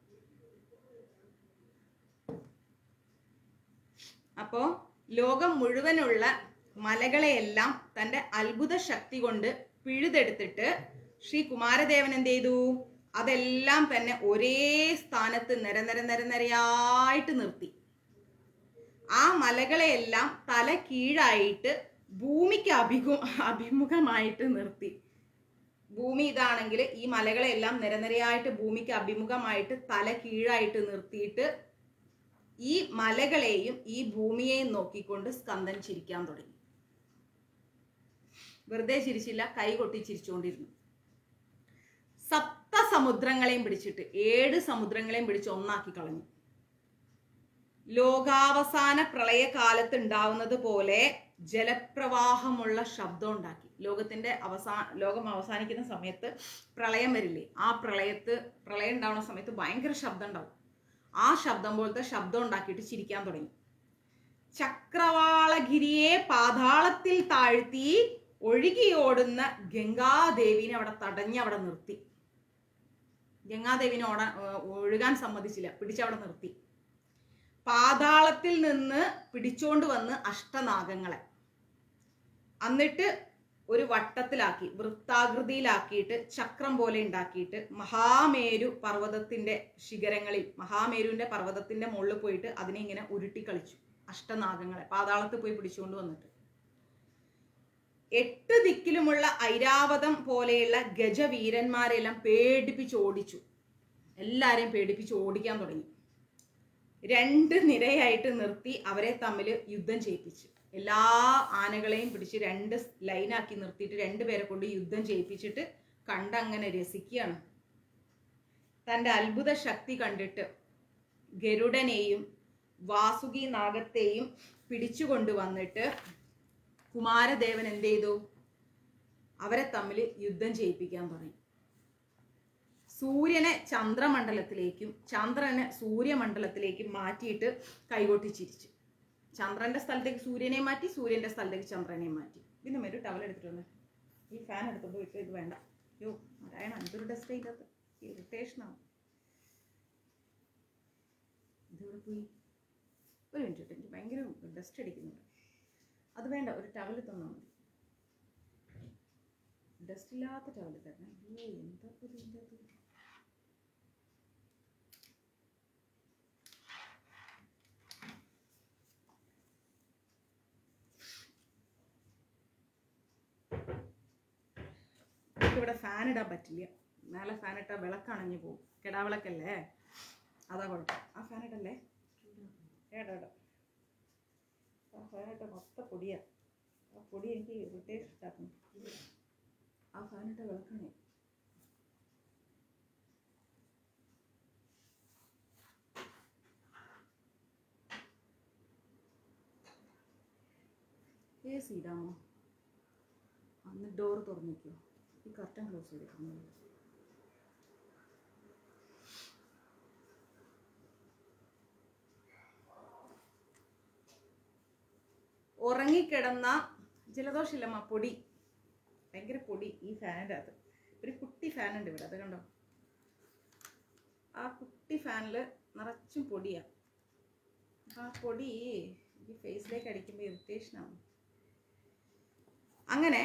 A: അപ്പോ ലോകം മുഴുവനുള്ള മലകളെയെല്ലാം തൻ്റെ അത്ഭുത ശക്തി കൊണ്ട് പിഴുതെടുത്തിട്ട് ശ്രീ കുമാരദേവൻ എന്ത് ചെയ്തു? അതെല്ലാം തന്നെ ഒരേ സ്ഥാനത്ത് നിരനിരയായിട്ട് നിർത്തി. ആ മലകളെയെല്ലാം തല കീഴായിട്ട് ഭൂമിക്ക് അഭിമുഖമായിട്ട് നിർത്തി. ഭൂമി ഇതാണെങ്കിൽ ഈ മലകളെല്ലാം നിരനിരയായിട്ട് ഭൂമിക്ക് അഭിമുഖമായിട്ട് തല കീഴായിട്ട് നിർത്തിയിട്ട് ഈ മലകളെയും ഈ ഭൂമിയെയും നോക്കിക്കൊണ്ട് സ്കന്ദൻ ചിരിക്കാൻ തുടങ്ങി. വെറുതെ ചിരിച്ചില്ല, കൈ കൊട്ടി ചിരിച്ചുകൊണ്ടിരുന്നു. സമുദ്രങ്ങളെയും പിടിച്ചിട്ട് 7 സമുദ്രങ്ങളെയും പിടിച്ച് ഒന്നാക്കി കളഞ്ഞു. ലോകാവസാന പ്രളയകാലത്ത് ഉണ്ടാവുന്നത് പോലെ ജലപ്രവാഹമുള്ള ശബ്ദം ഉണ്ടാക്കി. ലോകം അവസാനിക്കുന്ന സമയത്ത് പ്രളയം വരില്ലേ, ആ പ്രളയം ഉണ്ടാവുന്ന സമയത്ത് ഭയങ്കര ശബ്ദം ഉണ്ടാവും. ആ ശബ്ദം പോലത്തെ ശബ്ദം ഉണ്ടാക്കിയിട്ട് ചിരിക്കാൻ തുടങ്ങി. ചക്രവാളഗിരിയെ പാതാളത്തിൽ താഴ്ത്തി ഒഴുകിയോടുന്ന ഗംഗാദേവിനെ അവിടെ തടഞ്ഞ് അവിടെ നിർത്തി. ഗംഗാദേവിനെ ഒഴുകാൻ സമ്മതിച്ചില്ല, പിടിച്ചവിടെ നിർത്തി. പാതാളത്തിൽ നിന്ന് പിടിച്ചോണ്ട് വന്ന് അഷ്ടനാഗങ്ങളെ എന്നിട്ട് ഒരു വട്ടത്തിലാക്കി വൃത്താകൃതിയിലാക്കിയിട്ട് ചക്രം പോലെ ഉണ്ടാക്കിയിട്ട് മഹാമേരു പർവ്വതത്തിന്റെ ശിഖരങ്ങളിൽ, മഹാമേരുവിന്റെ പർവ്വതത്തിന്റെ മുകളിൽ പോയിട്ട് അതിനെ ഇങ്ങനെ ഉരുട്ടി കളിച്ചു. അഷ്ടനാഗങ്ങളെ പാതാളത്തിൽ പോയി പിടിച്ചുകൊണ്ട് വന്നിട്ട് 8 ദിക്കിലുമുള്ള ഐരാവതം പോലെയുള്ള ഗജവീരന്മാരെല്ലാം പേടിപ്പിച്ച് ഓടിച്ചു. എല്ലാരെയും പേടിപ്പിച്ച് ഓടിക്കാൻ തുടങ്ങി. 2 നിരയായിട്ട് നിർത്തി അവരെ തമ്മിൽ യുദ്ധം ചെയ്യിപ്പിച്ചു. എല്ലാ ആനകളെയും പിടിച്ച് 2 ലൈനാക്കി നിർത്തിയിട്ട് 2 പേരെ കൊണ്ട് യുദ്ധം ചെയ്യിപ്പിച്ചിട്ട് കണ്ടങ്ങനെ രസിക്കുകയാണ്. തൻ്റെ അത്ഭുത ശക്തി കണ്ടിട്ട് ഗരുഡനെയും വാസുകി നാഗത്തെയും പിടിച്ചുകൊണ്ട് വന്നിട്ട് കുമാരദേവൻ എന്ത് ചെയ്തു? അവരെ തമ്മിൽ യുദ്ധം ചെയ്യിപ്പിക്കാൻ തുടങ്ങി. സൂര്യനെ ചന്ദ്രമണ്ഡലത്തിലേക്കും ചന്ദ്രനെ സൂര്യമണ്ഡലത്തിലേക്കും മാറ്റിയിട്ട് കൈകൊട്ടി ചിരിച്ചു. ചന്ദ്രന്റെ സ്ഥലത്തേക്ക് സൂര്യനെ മാറ്റി, സൂര്യന്റെ സ്ഥലത്തേക്ക് ചന്ദ്രനെ മാറ്റി. ഇതിന് ഒരു ടവൽ എടുത്തിട്ടുണ്ട്. ഈ ഫാൻ എടുത്തോണ്ട് പോയിട്ട് ഇത് വേണ്ട. യോ നാരായണ, എന്തൊരു ഡസ്റ്റ് അതിനകത്ത്, ഇറിറ്റേഷനാവും. ഇതിവിടെ പോയി. ഒരു മിനിറ്റ്, എനിക്ക് ഭയങ്കര ഡസ്റ്റ് അടിക്കുന്നുണ്ട്. അത് വേണ്ട, ഒരു ടവൽ തന്നാൽ മതി. ഡസ്റ്റ് ഇല്ലാത്ത ടവൽ തരണം. അയ്യോ എന്താ ഇതിൻ്റെ അത്. ഇവിടെ ഫാൻ ഇടാൻ പറ്റില്ല. മേലെ ഫാൻ ഇട്ടാൽ വിളക്കണഞ്ഞു പോകും. കിടാവിളക്കല്ലേ, അതാ കുഴപ്പം. ആ ഫാൻ ഇടല്ലേ, ഏടാ ആ ഫാൻ ഇട്ട മൊത്തം പൊടിയാ. ആ പൊടി എനിക്ക് ഇറിറ്റേഷൻ ഉണ്ടാക്കുന്നു. ആ ഫാൻ ഇട്ട വിളക്കണേ. AC ഇടാമോ? അന്ന് ഡോർ തുറന്നിക്കോ. ഈ കർട്ടൻ ക്ലോസ് ചെയ്തിരിക്കുന്നു. ഉറങ്ങിക്കിടന്ന ജലദോഷമില്ലമ്മ, പൊടി, ഭയങ്കര പൊടി ഈ ഫാനിൻ്റെ അകത്ത്. ഒരു കുട്ടി ഫാനുണ്ട് ഇവിടെ, അത് കണ്ടോ? ആ കുട്ടി ഫാനിൽ നിറച്ചും പൊടിയാണ്. ആ പൊടി ഈ ഫേസിലേക്ക് അടിക്കുമ്പോൾ ഇറിറ്റേഷനാവും. അങ്ങനെ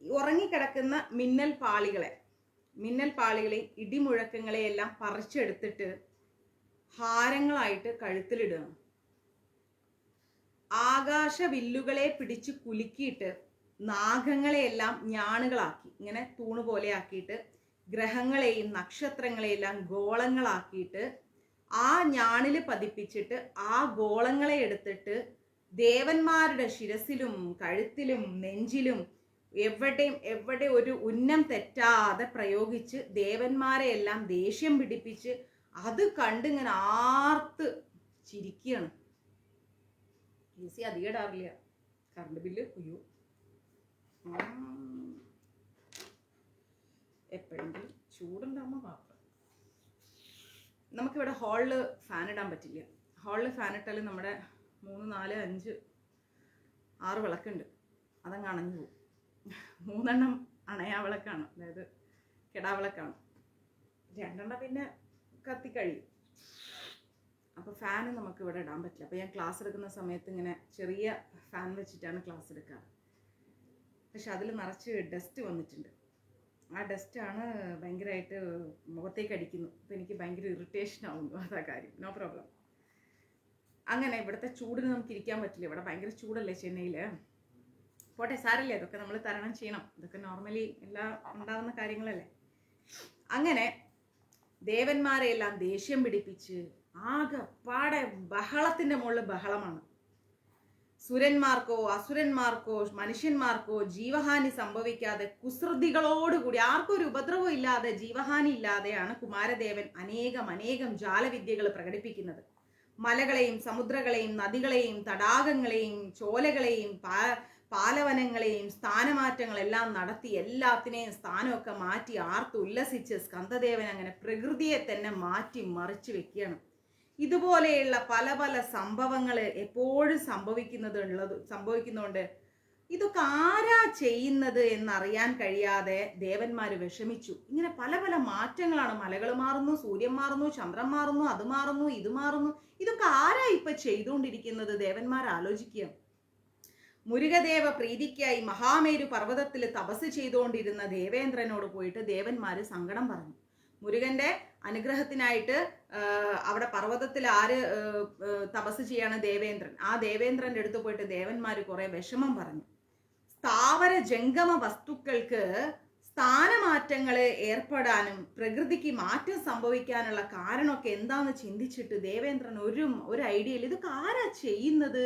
A: ഉറങ്ങിക്കിടക്കുന്ന മിന്നൽ പാളികളെ ഇടിമുഴക്കങ്ങളെയെല്ലാം പറിച്ചെടുത്തിട്ട് ഹാരങ്ങളായിട്ട് കഴുത്തിലിടുകയാണ്. ആകാശവില്ലുകളെ പിടിച്ച് കുലുക്കിയിട്ട് നാഗങ്ങളെയെല്ലാം ഞാണുകളാക്കി, ഇങ്ങനെ തൂണ് പോലെ ആക്കിയിട്ട് ഗ്രഹങ്ങളെയും നക്ഷത്രങ്ങളെയെല്ലാം ഗോളങ്ങളാക്കിയിട്ട് ആ ഞാണിൽ പതിപ്പിച്ചിട്ട് ആ ഗോളങ്ങളെ എടുത്തിട്ട് ദേവന്മാരുടെ ശിരസിലും കഴുത്തിലും നെഞ്ചിലും എവിടെ ഒരു ഉന്നം തെറ്റാതെ പ്രയോഗിച്ച് ദേവന്മാരെ എല്ലാം ദേഷ്യം പിടിപ്പിച്ച് അത് കണ്ടിങ്ങനെ ആർത്ത് ചിരിക്കുകയാണ്. AC അധികം ഇടാറില്ല. കറണ്ട് ബില്ല് അയ്യോ എപ്പോഴെങ്കിലും ചൂടുണ്ടാകുമ്പോൾ മാത്രം. നമുക്കിവിടെ ഹാളിൽ ഫാൻ ഇടാൻ പറ്റില്ല. ഹാളിൽ ഫാൻ ഇട്ടാൽ നമ്മുടെ 3, 4, 5, 6 വിളക്കുണ്ട്, അതങ്ങ് അണഞ്ഞു പോകും. 3 എണ്ണം അണയാ വിളക്കാണ്, അതായത് കിടാവിളക്കാണ്. 2 എണ്ണം പിന്നെ കത്തിക്കഴിയും. അപ്പോൾ ഫാന് നമുക്ക് ഇവിടെ ഇടാൻ പറ്റില്ല. അപ്പോൾ ഞാൻ ക്ലാസ് എടുക്കുന്ന സമയത്ത് ഇങ്ങനെ ചെറിയ ഫാൻ വെച്ചിട്ടാണ് ക്ലാസ് എടുക്കാറ്. പക്ഷെ അതിൽ നിറച്ച് ഡസ്റ്റ് വന്നിട്ടുണ്ട്. ആ ഡസ്റ്റാണ് ഭയങ്കരമായിട്ട് മുഖത്തേക്ക് അടിക്കുന്നു. അപ്പോൾ എനിക്ക് ഭയങ്കര ഇറിറ്റേഷൻ ആവുന്നു. അതാ കാര്യം. No problem. അങ്ങനെ ഇവിടുത്തെ ചൂടിന് നമുക്ക് ഇരിക്കാൻ പറ്റില്ല. ഇവിടെ ഭയങ്കര ചൂടല്ലേ ചെന്നൈയിൽ. പോട്ടെ, സാരല്ലേ, ഇതൊക്കെ നമ്മൾ തരണം ചെയ്യണം. ഇതൊക്കെ നോർമലി എല്ലാം ഉണ്ടാകുന്ന കാര്യങ്ങളല്ലേ. അങ്ങനെ ദേവന്മാരെയെല്ലാം ദേഷ്യം പിടിപ്പിച്ച് ആകെപ്പാടെ ബഹളത്തിൻ്റെ മുകളിൽ ബഹളമാണ്. സുരന്മാർക്കോ അസുരന്മാർക്കോ മനുഷ്യന്മാർക്കോ ജീവഹാനി സംഭവിക്കാതെ കുസൃതികളോടുകൂടി ആർക്കും ഒരു ഉപദ്രവം ഇല്ലാതെ ജീവഹാനി ഇല്ലാതെയാണ് കുമാരദേവൻ അനേകം ജാലവിദ്യകൾ പ്രകടിപ്പിക്കുന്നത്. മലകളെയും സമുദ്രങ്ങളെയും നദികളെയും തടാകങ്ങളെയും ചോലകളെയും പാലവനങ്ങളെയും സ്ഥാനമാറ്റങ്ങളെല്ലാം നടത്തി എല്ലാത്തിനെയും സ്ഥാനമൊക്കെ മാറ്റി ആർത്ത് ഉല്ലസിച്ച് സ്കന്ദദേവൻ അങ്ങനെ പ്രകൃതിയെ തന്നെ മാറ്റി മറിച്ച് വെക്കുകയാണ്. ഇതുപോലെയുള്ള പല പല സംഭവങ്ങൾ എപ്പോഴും സംഭവിക്കുന്നുണ്ട്. ഇതൊക്കെ ആരാ ചെയ്യുന്നത് എന്നറിയാൻ കഴിയാതെ ദേവന്മാര് വിഷമിച്ചു. ഇങ്ങനെ പല പല മാറ്റങ്ങളാണ്. മലകൾ മാറുന്നു, സൂര്യൻ മാറുന്നു, ചന്ദ്രൻ മാറുന്നു, അത് മാറുന്നു, ഇത് മാറുന്നു. ഇതൊക്കെ ആരാ ഇപ്പൊ ചെയ്തുകൊണ്ടിരിക്കുന്നത്? ദേവന്മാർ ആലോചിക്കുക. മുരുകദേവ പ്രീതിക്കായി മഹാമേരു പർവ്വതത്തിൽ തപസ് ചെയ്തുകൊണ്ടിരുന്ന ദേവേന്ദ്രനോട് പോയിട്ട് ദേവന്മാര് സങ്കടം പറഞ്ഞു. മുരുകന്റെ അനുഗ്രഹത്തിനായിട്ട് അവിടെ പർവ്വതത്തിൽ ആര് തപസ് ചെയ്യാണ്? ദേവേന്ദ്രൻ. ആ ദേവേന്ദ്രന്റെ അടുത്ത് പോയിട്ട് ദേവന്മാര് കുറെ വിഷമം പറഞ്ഞു. സ്ഥാവര ജംഗമ വസ്തുക്കൾക്ക് സ്ഥാനമാറ്റങ്ങൾ ഏർപ്പെടാനും പ്രകൃതിക്ക് മാറ്റം സംഭവിക്കാനുള്ള കാരണമൊക്കെ എന്താന്ന് ചിന്തിച്ചിട്ട് ദേവേന്ദ്രൻ ഒരു ഐഡിയയിൽ ഇതൊക്കെ ആരാ ചെയ്യുന്നത്,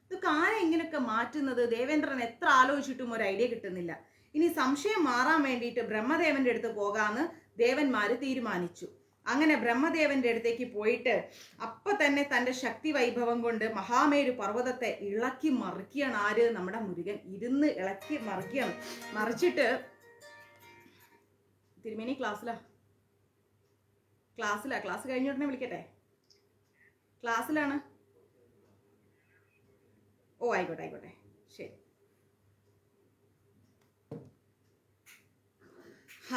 A: ഇതൊക്കെ ആരാ ഇങ്ങനെയൊക്കെ മാറ്റുന്നത്? ദേവേന്ദ്രൻ എത്ര ആലോചിച്ചിട്ടും ഒരു ഐഡിയ കിട്ടുന്നില്ല. ഇനി സംശയം മാറാൻ വേണ്ടിയിട്ട് ബ്രഹ്മദേവന്റെ അടുത്ത് പോകാന്ന് ദേവന്മാര് തീരുമാനിച്ചു. അങ്ങനെ ബ്രഹ്മദേവന്റെ അടുത്തേക്ക് പോയിട്ട് അപ്പൊ തന്നെ തന്റെ ശക്തി വൈഭവം കൊണ്ട് മഹാമേരു പർവ്വതത്തെ ഇളക്കി മറിക്കുകയാണ്. ആര്? നമ്മുടെ മുരുകൻ ഇരുന്ന് ഇളക്കി മറിക്കുകയാണ്. മറിച്ചിട്ട് തിരുമേനി ക്ലാസ് കഴിഞ്ഞിട്ടുണ്ടെങ്കിൽ വിളിക്കട്ടെ. ക്ലാസ്സിലാണ്. ഓ ആയിക്കോട്ടെ ശരി.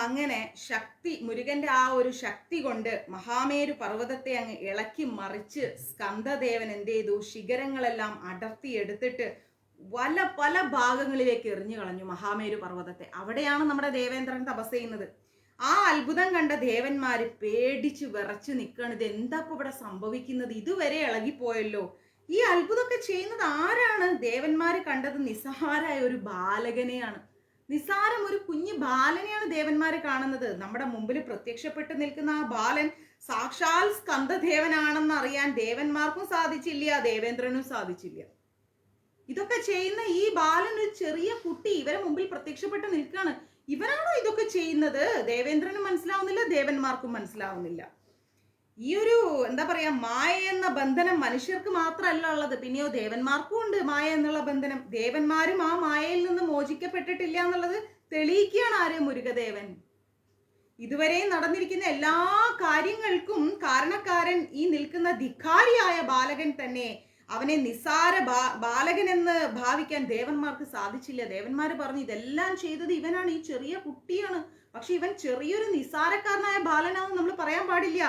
A: അങ്ങനെ മുരുകന്റെ ആ ഒരു ശക്തി കൊണ്ട് മഹാമേരു പർവ്വതത്തെ അങ്ങ് ഇളക്കി മറിച്ച് സ്കന്ദദേവൻ എന്ത് ചെയ്തു? ശിഖരങ്ങളെല്ലാം അടർത്തിയെടുത്തിട്ട് പല ഭാഗങ്ങളിലേക്ക് എറിഞ്ഞു കളഞ്ഞു മഹാമേരു പർവ്വതത്തെ. അവിടെയാണ് നമ്മുടെ ദേവേന്ദ്രൻ തപസ് ചെയ്യുന്നത്. ആ അത്ഭുതം കണ്ട ദേവന്മാര് പേടിച്ച് വിറച്ച് നിൽക്കുകയാണ്. ഇത് എന്താ ഇപ്പൊ ഇവിടെ സംഭവിക്കുന്നത്? ഇതുവരെ ഇളകിപ്പോയല്ലോ. ഈ അത്ഭുതമൊക്കെ ചെയ്യുന്നത് ആരാണ്? ദേവന്മാര് കണ്ടത് നിസ്സഹാരായ ഒരു ബാലകനെയാണ്. നിസ്സാരം ഒരു കുഞ്ഞു ബാലനെയാണ് ദേവന്മാര് കാണുന്നത്. നമ്മുടെ മുമ്പിൽ പ്രത്യക്ഷപ്പെട്ട് നിൽക്കുന്ന ആ ബാലൻ സാക്ഷാൽ സ്കന്ദദേവനാണെന്ന് അറിയാൻ ദേവന്മാർക്കും സാധിച്ചില്ല, ദേവേന്ദ്രനും സാധിച്ചില്ല. ഇതൊക്കെ ചെയ്യുന്ന ഈ ബാലൻ ഒരു ചെറിയ കുട്ടി ഇവരെ മുമ്പിൽ പ്രത്യക്ഷപ്പെട്ട് നിൽക്കുകയാണ്. ഇവരാണോ ഇതൊക്കെ ചെയ്യുന്നത്? ദേവേന്ദ്രനും മനസ്സിലാവുന്നില്ല, ദേവന്മാർക്കും മനസ്സിലാവുന്നില്ല. ഈ ഒരു എന്താ പറയാ, മായ എന്ന ബന്ധനം മനുഷ്യർക്ക് മാത്രമല്ല ഉള്ളത്, പിന്നെയോ ദേവന്മാർക്കും ഉണ്ട് മായ എന്നുള്ള ബന്ധനം. ദേവന്മാരും ആ മായയിൽ നിന്ന് മോചിക്കപ്പെട്ടിട്ടില്ല എന്നുള്ളത് തെളിയിക്കുകയാണ് ആര്? മുരുകദേവൻ. ഇതുവരെ നടന്നിരിക്കുന്ന എല്ലാ കാര്യങ്ങൾക്കും കാരണക്കാരൻ ഈ നിൽക്കുന്ന ധിക്കാരിയായ ബാലകൻ തന്നെ. അവനെ നിസ്സാര ബാലകൻ എന്ന് ഭാവിക്കാൻ ദേവന്മാർക്ക് സാധിച്ചില്ല. ദേവന്മാര് പറഞ്ഞു ഇതെല്ലാം ചെയ്തത് ഇവനാണ്, ഈ ചെറിയ കുട്ടിയാണ്. പക്ഷെ ഇവൻ ചെറിയൊരു നിസ്സാരക്കാരനായ ബാലനാണെന്ന് നമ്മൾ പറയാൻ പാടില്ല.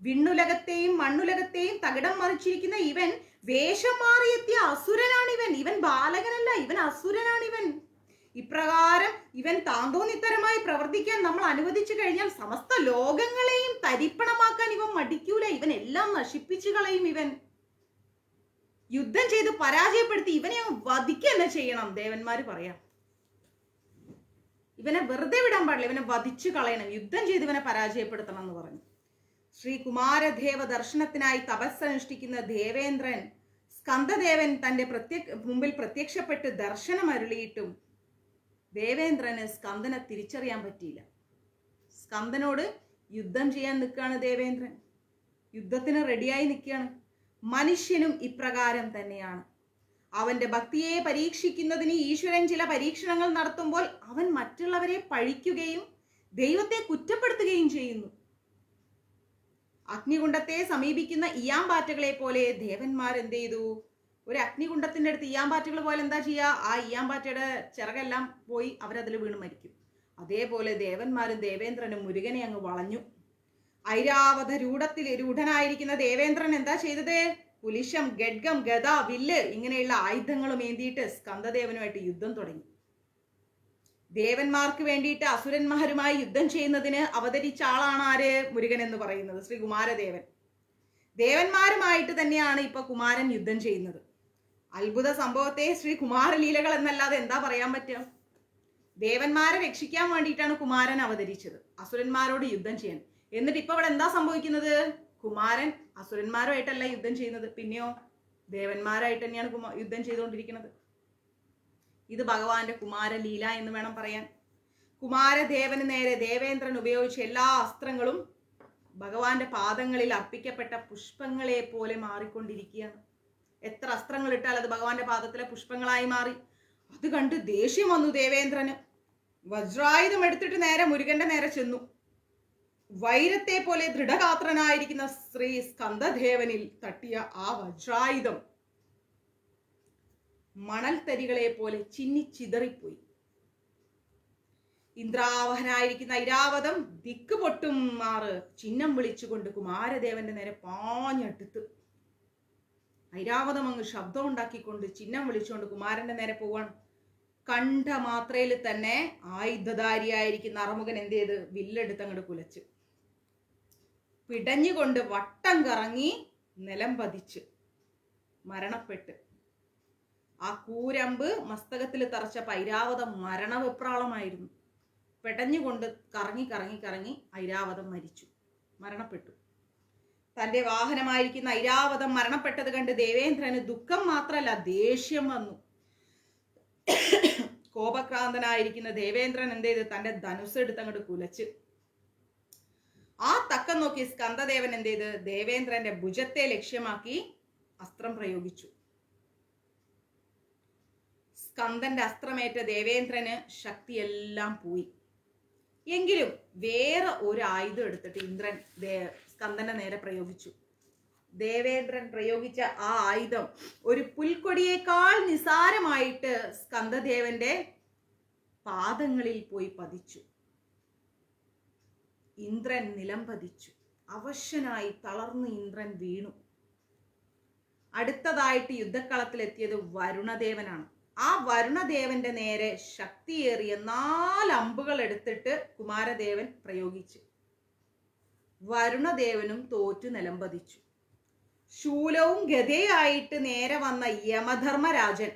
A: വിണ്ണുലകത്തെയും മണ്ണുലകത്തെയും തകിടം മറിച്ചിരിക്കുന്ന ഇവൻ വേഷം മാറിയെത്തിയ അസുരനാണിവൻ. ഇവൻ ബാലകനല്ല, ഇവൻ അസുരനാണിവൻ. ഇപ്രകാരം ഇവൻ താന്തോന്നിത്തരമായി പ്രവർത്തിക്കാൻ നമ്മൾ അനുവദിച്ചു കഴിഞ്ഞാൽ സമസ്ത ലോകങ്ങളെയും തരിപ്പണമാക്കാൻ ഇവൻ മടിക്കൂല. ഇവൻ എല്ലാം നശിപ്പിച്ചു കളയും. ഇവൻ യുദ്ധം ചെയ്ത് പരാജയപ്പെടുത്തി ഇവനെ വധിക്കുക തന്നെ ചെയ്യണം. ദേവന്മാര് പറയാം ഇവനെ വെറുതെ വിടാൻ പാടില്ല, ഇവനെ വധിച്ചു കളയണം, യുദ്ധം ചെയ്ത് ഇവനെ പരാജയപ്പെടുത്തണം എന്ന് പറഞ്ഞു. ശ്രീ കുമാരദേവ ദർശനത്തിനായി തപസ്സനുഷ്ഠിക്കുന്ന ദേവേന്ദ്രൻ സ്കന്ദദേവൻ തന്റെ മുമ്പിൽ പ്രത്യക്ഷപ്പെട്ട് ദർശനം അരുളിയിട്ടും ദേവേന്ദ്രന് സ്കന്ദനെ തിരിച്ചറിയാൻ പറ്റിയില്ല. സ്കന്ദനോട് യുദ്ധം ചെയ്യാൻ നിൽക്കുകയാണ് ദേവേന്ദ്രൻ. യുദ്ധത്തിന് റെഡിയായി നിൽക്കുകയാണ്. മനുഷ്യനും ഇപ്രകാരം തന്നെയാണ്. അവന്റെ ഭക്തിയെ പരീക്ഷിക്കുന്നതിന് ഈശ്വരൻ ചില പരീക്ഷണങ്ങൾ നടത്തുമ്പോൾ അവൻ മറ്റുള്ളവരെ പഴിക്കുകയും ദൈവത്തെ കുറ്റപ്പെടുത്തുകയും ചെയ്യുന്നു. അഗ്നികുണ്ഡത്തെ സമീപിക്കുന്ന ഇയാമ്പാറ്റകളെ പോലെ ദേവന്മാർ എന്ത് ചെയ്തു? ഒരു അഗ്നികുണ്ഡത്തിന്റെ അടുത്ത് ഇയാമ്പാറ്റകൾ പോലെ എന്താ ചെയ്യുക? ആ ഇയാമ്പാറ്റയുടെ ചിറകെല്ലാം പോയി അവരതിൽ വീണ് മരിക്കും. അതേപോലെ ദേവന്മാരും ദേവേന്ദ്രനും മുരുകനെ അങ്ങ് വളഞ്ഞു. ഐരാവത രൂഢനായിരിക്കുന്ന ദേവേന്ദ്രൻ എന്താ ചെയ്തത്? കുലിശം, ഗഡ്ഗം, ഗദ, വില്ല് ഇങ്ങനെയുള്ള ആയുധങ്ങളും ഏന്തിയിട്ട് സ്കന്ദദേവനുമായിട്ട് യുദ്ധം തുടങ്ങി. ദേവന്മാർക്ക് വേണ്ടിയിട്ട് അസുരന്മാരുമായി യുദ്ധം ചെയ്യുന്നതിന് അവതരിച്ച ആളാണ് ആര്? മുരുകൻ എന്ന് പറയുന്നത് ശ്രീ കുമാരദേവൻ. ദേവന്മാരുമായിട്ട് തന്നെയാണ് ഇപ്പൊ കുമാരൻ യുദ്ധം ചെയ്യുന്നത്. അത്ഭുത സംഭവത്തെ ശ്രീ കുമാരലീലകൾ എന്നല്ലാതെ എന്താ പറയാൻ പറ്റുക? ദേവന്മാരെ രക്ഷിക്കാൻ വേണ്ടിയിട്ടാണ് കുമാരൻ അവതരിച്ചത്, അസുരന്മാരോട് യുദ്ധം ചെയ്യാൻ. എന്നിട്ട് ഇപ്പൊ ഇവിടെ എന്താ സംഭവിക്കുന്നത്? കുമാരൻ അസുരന്മാരുമായിട്ടല്ല യുദ്ധം ചെയ്യുന്നത്, പിന്നെയോ ദേവന്മാരായിട്ട് തന്നെയാണ് യുദ്ധം ചെയ്തുകൊണ്ടിരിക്കുന്നത്. ഇത് ഭഗവാന്റെ കുമാരലീല എന്ന് വേണം പറയാൻ. കുമാരദേവന് നേരെ ദേവേന്ദ്രൻ ഉപയോഗിച്ച എല്ലാ അസ്ത്രങ്ങളും ഭഗവാന്റെ പാദങ്ങളിൽ അർപ്പിക്കപ്പെട്ട പുഷ്പങ്ങളെ പോലെ മാറിക്കൊണ്ടിരിക്കുകയാണ്. എത്ര അസ്ത്രങ്ങൾ ഇട്ടാൽ അത് ഭഗവാന്റെ പാദത്തിലെ പുഷ്പങ്ങളായി മാറി. അത് കണ്ട് ദേഷ്യം വന്നു ദേവേന്ദ്രന്. വജ്രായുധം എടുത്തിട്ട് നേരെ മുരുകന്റെ നേരെ ചെന്നു. വൈരത്തെ പോലെ ദൃഢഗാത്രനായിരിക്കുന്ന ശ്രീ സ്കന്ദദേവനിൽ തട്ടിയ ആ വജ്രായുധം മണൽത്തരികളെ പോലെ ചിന്നിച്ചിതറിപ്പോയി. ഇന്ദ്രാവഹനായിരിക്കുന്ന ഐരാവതം ദിക്ക് പൊട്ടും മാറ് ചിഹ്നം വിളിച്ചുകൊണ്ട് കുമാരദേവന്റെ നേരെ പാഞ്ഞെടുത്ത്. ഐരാവതം അങ്ങ് ശബ്ദം ഉണ്ടാക്കിക്കൊണ്ട് ചിഹ്നം വിളിച്ചുകൊണ്ട് കുമാരന്റെ നേരെ പോവാണ്. കണ്ട മാത്രയിൽ തന്നെ ആയുധധാരിയായിരിക്കുന്ന അറമുകൻ എന്ത് ചെയ്ത് വില്ലെടുത്ത് അങ്ങോട്ട് കുലച്ച് പിടഞ്ഞുകൊണ്ട് വട്ടം കറങ്ങി നിലം പതിച്ച് മരണപ്പെട്ട്. ആ കൂരമ്പ് മസ്തകത്തിൽ തറച്ച ഐരാവതം മരണവിപ്രാളമായിരുന്നു. പെടഞ്ഞുകൊണ്ട് കറങ്ങി കറങ്ങി കറങ്ങി ഐരാവതം മരിച്ചു, മരണപ്പെട്ടു. തന്റെ വാഹനമായിരിക്കുന്ന ഐരാവതം മരണപ്പെട്ടത് കണ്ട് ദേവേന്ദ്രന് ദുഃഖം മാത്രമല്ല ദേഷ്യം വന്നു. കോപക്രാന്തനായിരിക്കുന്ന ദേവേന്ദ്രൻ എന്ത് ചെയ്ത് തന്റെ ധനുസ് എടുത്ത് അങ്ങോട്ട് കുലച്ച്. ആ തക്കം നോക്കി സ്കന്ദദേവൻ എന്ത് ചെയ്ത് ദേവേന്ദ്രന്റെ ഭുജത്തെ ലക്ഷ്യമാക്കി അസ്ത്രം പ്രയോഗിച്ചു. സ്കന്ദന്റെ അസ്ത്രമേറ്റ ദേവേന്ദ്രന് ശക്തിയെല്ലാം പോയി. എങ്കിലും വേറെ ഒരു ആയുധം എടുത്തിട്ട് ഇന്ദ്രൻ സ്കന്ദന്റെ നേരെ പ്രയോഗിച്ചു. ദേവേന്ദ്രൻ പ്രയോഗിച്ച ആ ആയുധം ഒരു പുൽക്കൊടിയേക്കാൾ നിസാരമായിട്ട് സ്കന്ദദേവന്റെ പാദങ്ങളിൽ പോയി പതിച്ചു. ഇന്ദ്രൻ നിലം പതിച്ചു. അവശനായി തളർന്ന് ഇന്ദ്രൻ വീണു. അടുത്തതായിട്ട് യുദ്ധക്കളത്തിലെത്തിയത് വരുണദേവനാണ്. ആ വരുണദേവന്റെ നേരെ ശക്തിയേറിയ 4 അമ്പുകൾ എടുത്തിട്ട് കുമാരദേവൻ പ്രയോഗിച്ചു. വരുണദേവനും തോറ്റു നിലംപതിച്ചു. ശൂലവും ഗതയായിട്ട് നേരെ വന്ന യമധർമ്മരാജൻ,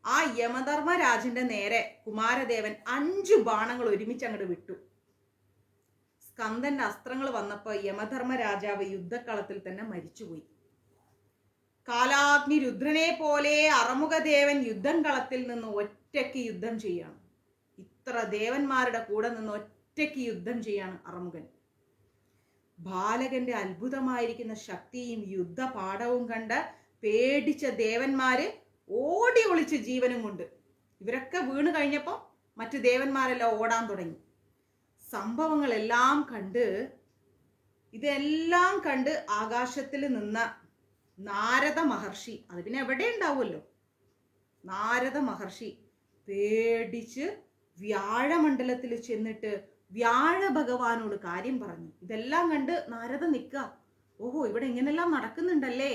A: ആ യമധർമ്മരാജന്റെ നേരെ കുമാരദേവൻ 5 ബാണങ്ങൾ ഒരുമിച്ച് അങ്ങോട്ട് വിട്ടു. സ്കന്ദന്റെ അസ്ത്രങ്ങൾ വന്നപ്പോൾ യമധർമ്മരാജാവ് യുദ്ധക്കളത്തിൽ തന്നെ മരിച്ചുപോയി. കാലാഗ്നി രുദ്രനെ പോലെ അറമുഖദേവൻ യുദ്ധം കളത്തിൽ നിന്ന് ഒറ്റയ്ക്ക് യുദ്ധം ചെയ്യാണ്. ഇത്ര ദേവന്മാരുടെ കൂടെ നിന്ന് ഒറ്റയ്ക്ക് യുദ്ധം ചെയ്യാണ് അറമുഖൻ. ബാലകന്റെ അത്ഭുതമായിരിക്കുന്ന ശക്തിയും യുദ്ധപാഠവും കണ്ട് പേടിച്ച ദേവന്മാര് ഓടി ഒളിച്ച് ജീവനും കൊണ്ട്. ഇവരൊക്കെ വീണ് കഴിഞ്ഞപ്പോൾ മറ്റു ദേവന്മാരെല്ലാം ഓടാൻ തുടങ്ങി. സംഭവങ്ങളെല്ലാം കണ്ട് ഇതെല്ലാം കണ്ട് ആകാശത്തിൽ നിന്ന നാരദ മഹർഷി, അത് പിന്നെ എവിടെ ഉണ്ടാവുമല്ലോ, നാരദ മഹർഷി പേടിച്ച് വ്യാഴമണ്ഡലത്തിൽ ചെന്നിട്ട് വ്യാഴ ഭഗവാനോട് കാര്യം പറഞ്ഞു. ഇതെല്ലാം കണ്ട് നാരദ നിൽക്കുക. ഓഹോ, ഇവിടെ ഇങ്ങനെല്ലാം നടക്കുന്നുണ്ടല്ലേ.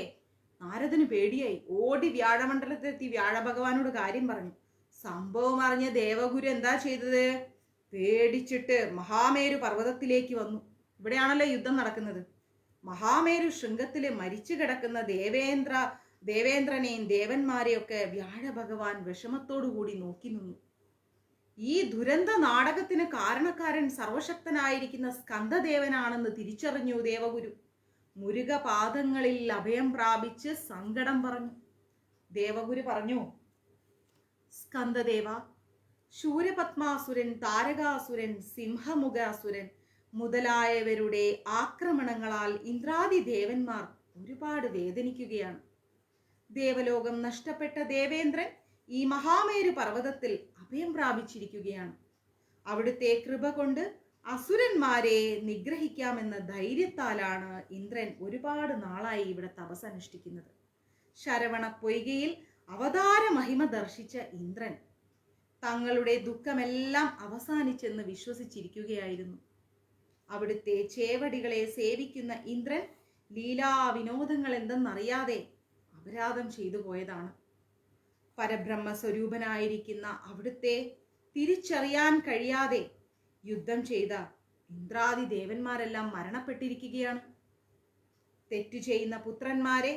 A: നാരദന് പേടിയായി. ഓടി വ്യാഴമണ്ഡലത്തിലെത്തി വ്യാഴ ഭഗവാനോട് കാര്യം പറഞ്ഞു. സംഭവം അറിഞ്ഞ ദേവഗുരു എന്താ ചെയ്തത്? പേടിച്ചിട്ട് മഹാമേരു പർവ്വതത്തിലേക്ക് വന്നു. ഇവിടെയാണല്ലോ യുദ്ധം നടക്കുന്നത്. മഹാമേരു ശൃംഗത്തില് മരിച്ചു കിടക്കുന്ന ദേവേന്ദ്രനെയും ദേവന്മാരെയൊക്കെ വ്യാഴ ഭഗവാൻ വിഷമത്തോടു കൂടി നോക്കി നിന്നു. ഈ ദുരന്ത നാടകത്തിന് കാരണക്കാരൻ സർവശക്തനായിരിക്കുന്ന സ്കന്ദദേവനാണെന്ന് തിരിച്ചറിഞ്ഞു ദേവഗുരു. മുരുകപാദങ്ങളിൽ അഭയം പ്രാപിച്ച് സങ്കടം പറഞ്ഞു. ദേവഗുരു പറഞ്ഞു, സ്കന്ദദേവ, ശൂരപത്മാസുരൻ, താരകാസുരൻ, സിംഹമുഖാസുരൻ മുതലായവരുടെ ആക്രമണങ്ങളാൽ ഇന്ദ്രാദി ദേവന്മാർ ഒരുപാട് വേദനിക്കുകയാണ്. ദേവലോകം നഷ്ടപ്പെട്ട ദേവേന്ദ്രൻ ഈ മഹാമേരു പർവ്വതത്തിൽ അഭയം പ്രാപിച്ചിരിക്കുകയാണ്. അവിടുത്തെ കൃപ കൊണ്ട് അസുരന്മാരെ നിഗ്രഹിക്കാമെന്ന ധൈര്യത്താലാണ് ഇന്ദ്രൻ ഒരുപാട് നാളായി ഇവിടെ തപസ്സനുഷ്ഠിക്കുന്നത്. ശരവണ പൊയ്കയിൽ അവതാര മഹിമ ദർശിച്ച ഇന്ദ്രൻ തങ്ങളുടെ ദുഃഖമെല്ലാം അവസാനിച്ചെന്ന് വിശ്വസിച്ചിരിക്കുകയായിരുന്നു. അവിടുത്തെ ചേവടികളെ സേവിക്കുന്ന ഇന്ദ്രൻ ലീലാവിനോദങ്ങൾ എന്തെന്നറിയാതെ അപരാധം ചെയ്തു പോയതാണ്. പരബ്രഹ്മ സ്വരൂപനായിരിക്കുന്ന അവിടുത്തെ തിരിച്ചറിയാൻ കഴിയാതെ യുദ്ധം ചെയ്ത ഇന്ദ്രാദി ദേവന്മാരെല്ലാം മരണപ്പെട്ടിരിക്കുകയാണ്. തെറ്റു ചെയ്യുന്ന പുത്രന്മാരെ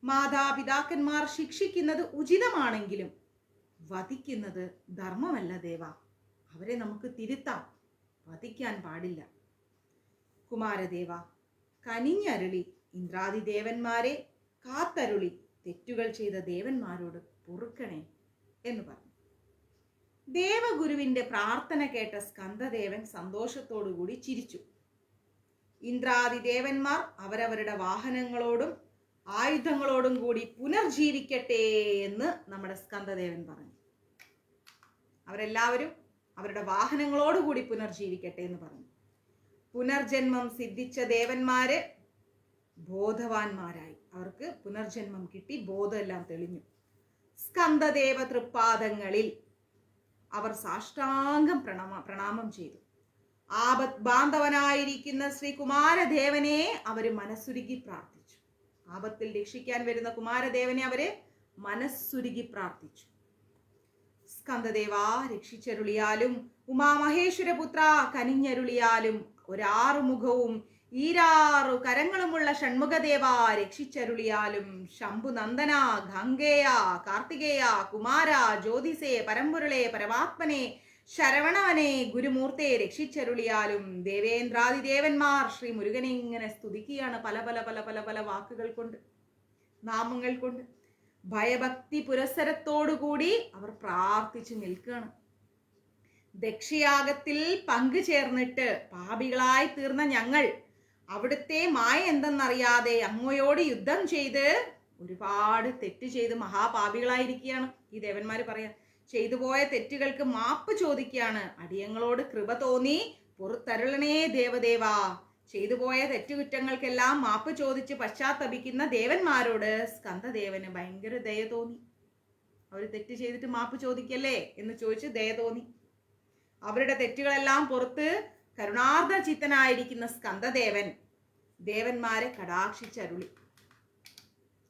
A: മാതാപിതാക്കന്മാർ ശിക്ഷിക്കുന്നത് ഉചിതമാണെങ്കിലും വധിക്കുന്നത് ധർമ്മമല്ല ദേവ. അവരെ നമുക്ക് തിരുത്താം, വധിക്കാൻ പാടില്ല. കുമാരദേവ, കനിഞ്ഞരുളി ഇന്ദ്രാദി ദേവന്മാരെ കാത്തരുളി തെറ്റുകൾ ചെയ്ത ദേവന്മാരോട് പൊറുക്കണേ എന്ന് പറഞ്ഞു. ദേവഗുരുവിന്റെ പ്രാർത്ഥന കേട്ട സ്കന്ദദേവൻ സന്തോഷത്തോടുകൂടി ചിരിച്ചു. ഇന്ദ്രാദി ദേവന്മാർ അവരവരുടെ വാഹനങ്ങളോടും ആയുധങ്ങളോടും കൂടി പുനർജീവിക്കട്ടെ എന്ന് നമ്മുടെ സ്കന്ദദേവൻ പറഞ്ഞു. അവരെല്ലാവരും അവരുടെ വാഹനങ്ങളോടുകൂടി പുനർജീവിക്കട്ടെ എന്ന് പറഞ്ഞു. പുനർജന്മം സിദ്ധിച്ച ദേവന്മാര് ബോധവാന്മാരായി. അവർക്ക് പുനർജന്മം കിട്ടി, ബോധമെല്ലാം തെളിഞ്ഞു. സ്കന്ദദേവ തൃപ്പാദങ്ങളിൽ അവർ സാഷ്ടാംഗം പ്രണാമം ചെയ്തു. ആപത് ബാന്ധവനായിരിക്കുന്ന ശ്രീ കുമാരദേവനെ അവര് മനസ്സുരുകി പ്രാർത്ഥിച്ചു. ആപത്തിൽ രക്ഷിക്കാൻ വരുന്ന കുമാരദേവനെ അവര് മനസ്സുരുകി പ്രാർത്ഥിച്ചു. സ്കന്ദദേവ രക്ഷിച്ചരുളിയാലും ഉമാമഹേശ്വരപുത്ര കനിഞ്ഞരുളിയാലും ഒരാറുമുഖവും ഈരാറു കരങ്ങളുമുള്ള ഷൺമുഖദേവ രക്ഷിച്ചരുളിയാലും ശംഭുനന്ദന ഗംഗേയ കാർത്തികേയ കുമാര ജ്യോതിസേ പരമ്പൊരുളെ പരമാത്മനെ ശരവണവനെ ഗുരുമൂർത്തെ രക്ഷിച്ചരുളിയാലും ദേവേന്ദ്രാദിദേവന്മാർ ശ്രീ മുരുകനെ ഇങ്ങനെ സ്തുതിക്കുകയാണ്. പല പല പല പല പല വാക്കുകൾ കൊണ്ട്, നാമങ്ങൾ കൊണ്ട് ഭയഭക്തി പുരസ്സരത്തോടുകൂടി അവർ പ്രാർത്ഥിച്ചു നിൽക്കുകയാണ്. ദക്ഷയാഗത്തിൽ പങ്കുചേർന്നിട്ട് പാപികളായി തീർന്ന ഞങ്ങൾ അവിടുത്തെ മായ എന്തെന്നറിയാതെ അങ്ങയോട് യുദ്ധം ചെയ്ത് ഒരുപാട് തെറ്റ് ചെയ്ത് മഹാപാപികളായിരിക്കുകയാണ്. ഈ ദേവന്മാര് പറയാ, ചെയ്തു പോയ തെറ്റുകൾക്ക് മാപ്പ് ചോദിക്കുകയാണ്. അടിയങ്ങളോട് കൃപ തോന്നി പുറത്തരുളണേ ദേവദേവാ. ചെയ്തു പോയ തെറ്റുകുറ്റങ്ങൾക്കെല്ലാം മാപ്പ് ചോദിച്ച് പശ്ചാത്തപിക്കുന്ന ദേവന്മാരോട് സ്കന്ദദേവന് ഭയങ്കര ദയ തോന്നി. അവര് തെറ്റ് ചെയ്തിട്ട് മാപ്പ് ചോദിക്കല്ലേ എന്ന് ചോദിച്ച് ദയ തോന്നി. അവരുടെ തെറ്റുകളെല്ലാം പുറത്ത് കരുണാർദ്ര ചിത്തനായിരിക്കുന്ന സ്കന്ദദേവൻ ദേവന്മാരെ കടാക്ഷിച്ചരുളി.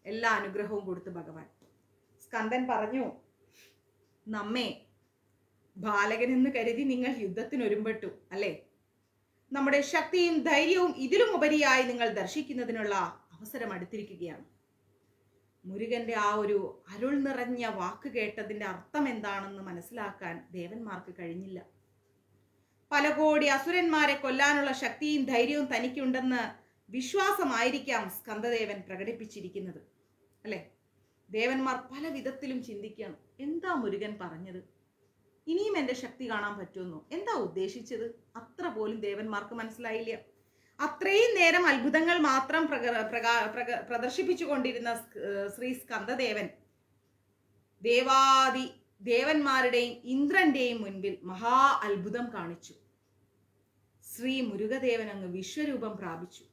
A: എല്ലാ അനുഗ്രഹവും കൊടുത്തു ഭഗവാൻ. സ്കന്ദൻ പറഞ്ഞു, നമ്മെ ബാലകനെന്ന് കരുതി നിങ്ങൾ യുദ്ധത്തിനൊരുമ്പെട്ടു അല്ലേ? നമ്മുടെ ശക്തിയും ധൈര്യവും ഇതിലും ഉപരിയായി നിങ്ങൾ ദർശിക്കുന്നതിനുള്ള അവസരം അടുത്തിരിക്കുകയാണ്. മുരുകന്റെ ആ ഒരു അരുൾ നിറഞ്ഞ വാക്ക് കേട്ടതിന്റെ അർത്ഥം എന്താണെന്ന് മനസ്സിലാക്കാൻ ദേവന്മാർക്ക് കഴിഞ്ഞില്ല. പല കോടി അസുരന്മാരെ കൊല്ലാനുള്ള ശക്തിയും ധൈര്യവും തനിക്കുണ്ടെന്ന് വിശ്വാസമായിരിക്കാം സ്കന്ദദേവൻ പ്രകടിപ്പിച്ചിരിക്കുന്നത് അല്ലെ? ദേവന്മാർ പല വിധത്തിലും ചിന്തിക്കണം, എന്താ മുരുകൻ പറഞ്ഞത്? ഇനിയും എന്റെ ശക്തി കാണാൻ പറ്റുമെന്നോ? എന്താ ഉദ്ദേശിച്ചത്? അത്ര പോലും ദേവന്മാർക്ക് മനസ്സിലായില്ല. അത്രയും നേരം അത്ഭുതങ്ങൾ മാത്രം പ്രദർശിപ്പിച്ചു കൊണ്ടിരുന്ന ശ്രീ സ്കന്ദദേവൻ ദേവന്മാരുടെയും ഇന്ദ്രന്റെയും മുൻപിൽ മഹാ അത്ഭുതം കാണിച്ചു. ശ്രീ മുരുകദേവൻ അങ്ങ് വിശ്വരൂപം പ്രാപിച്ചു.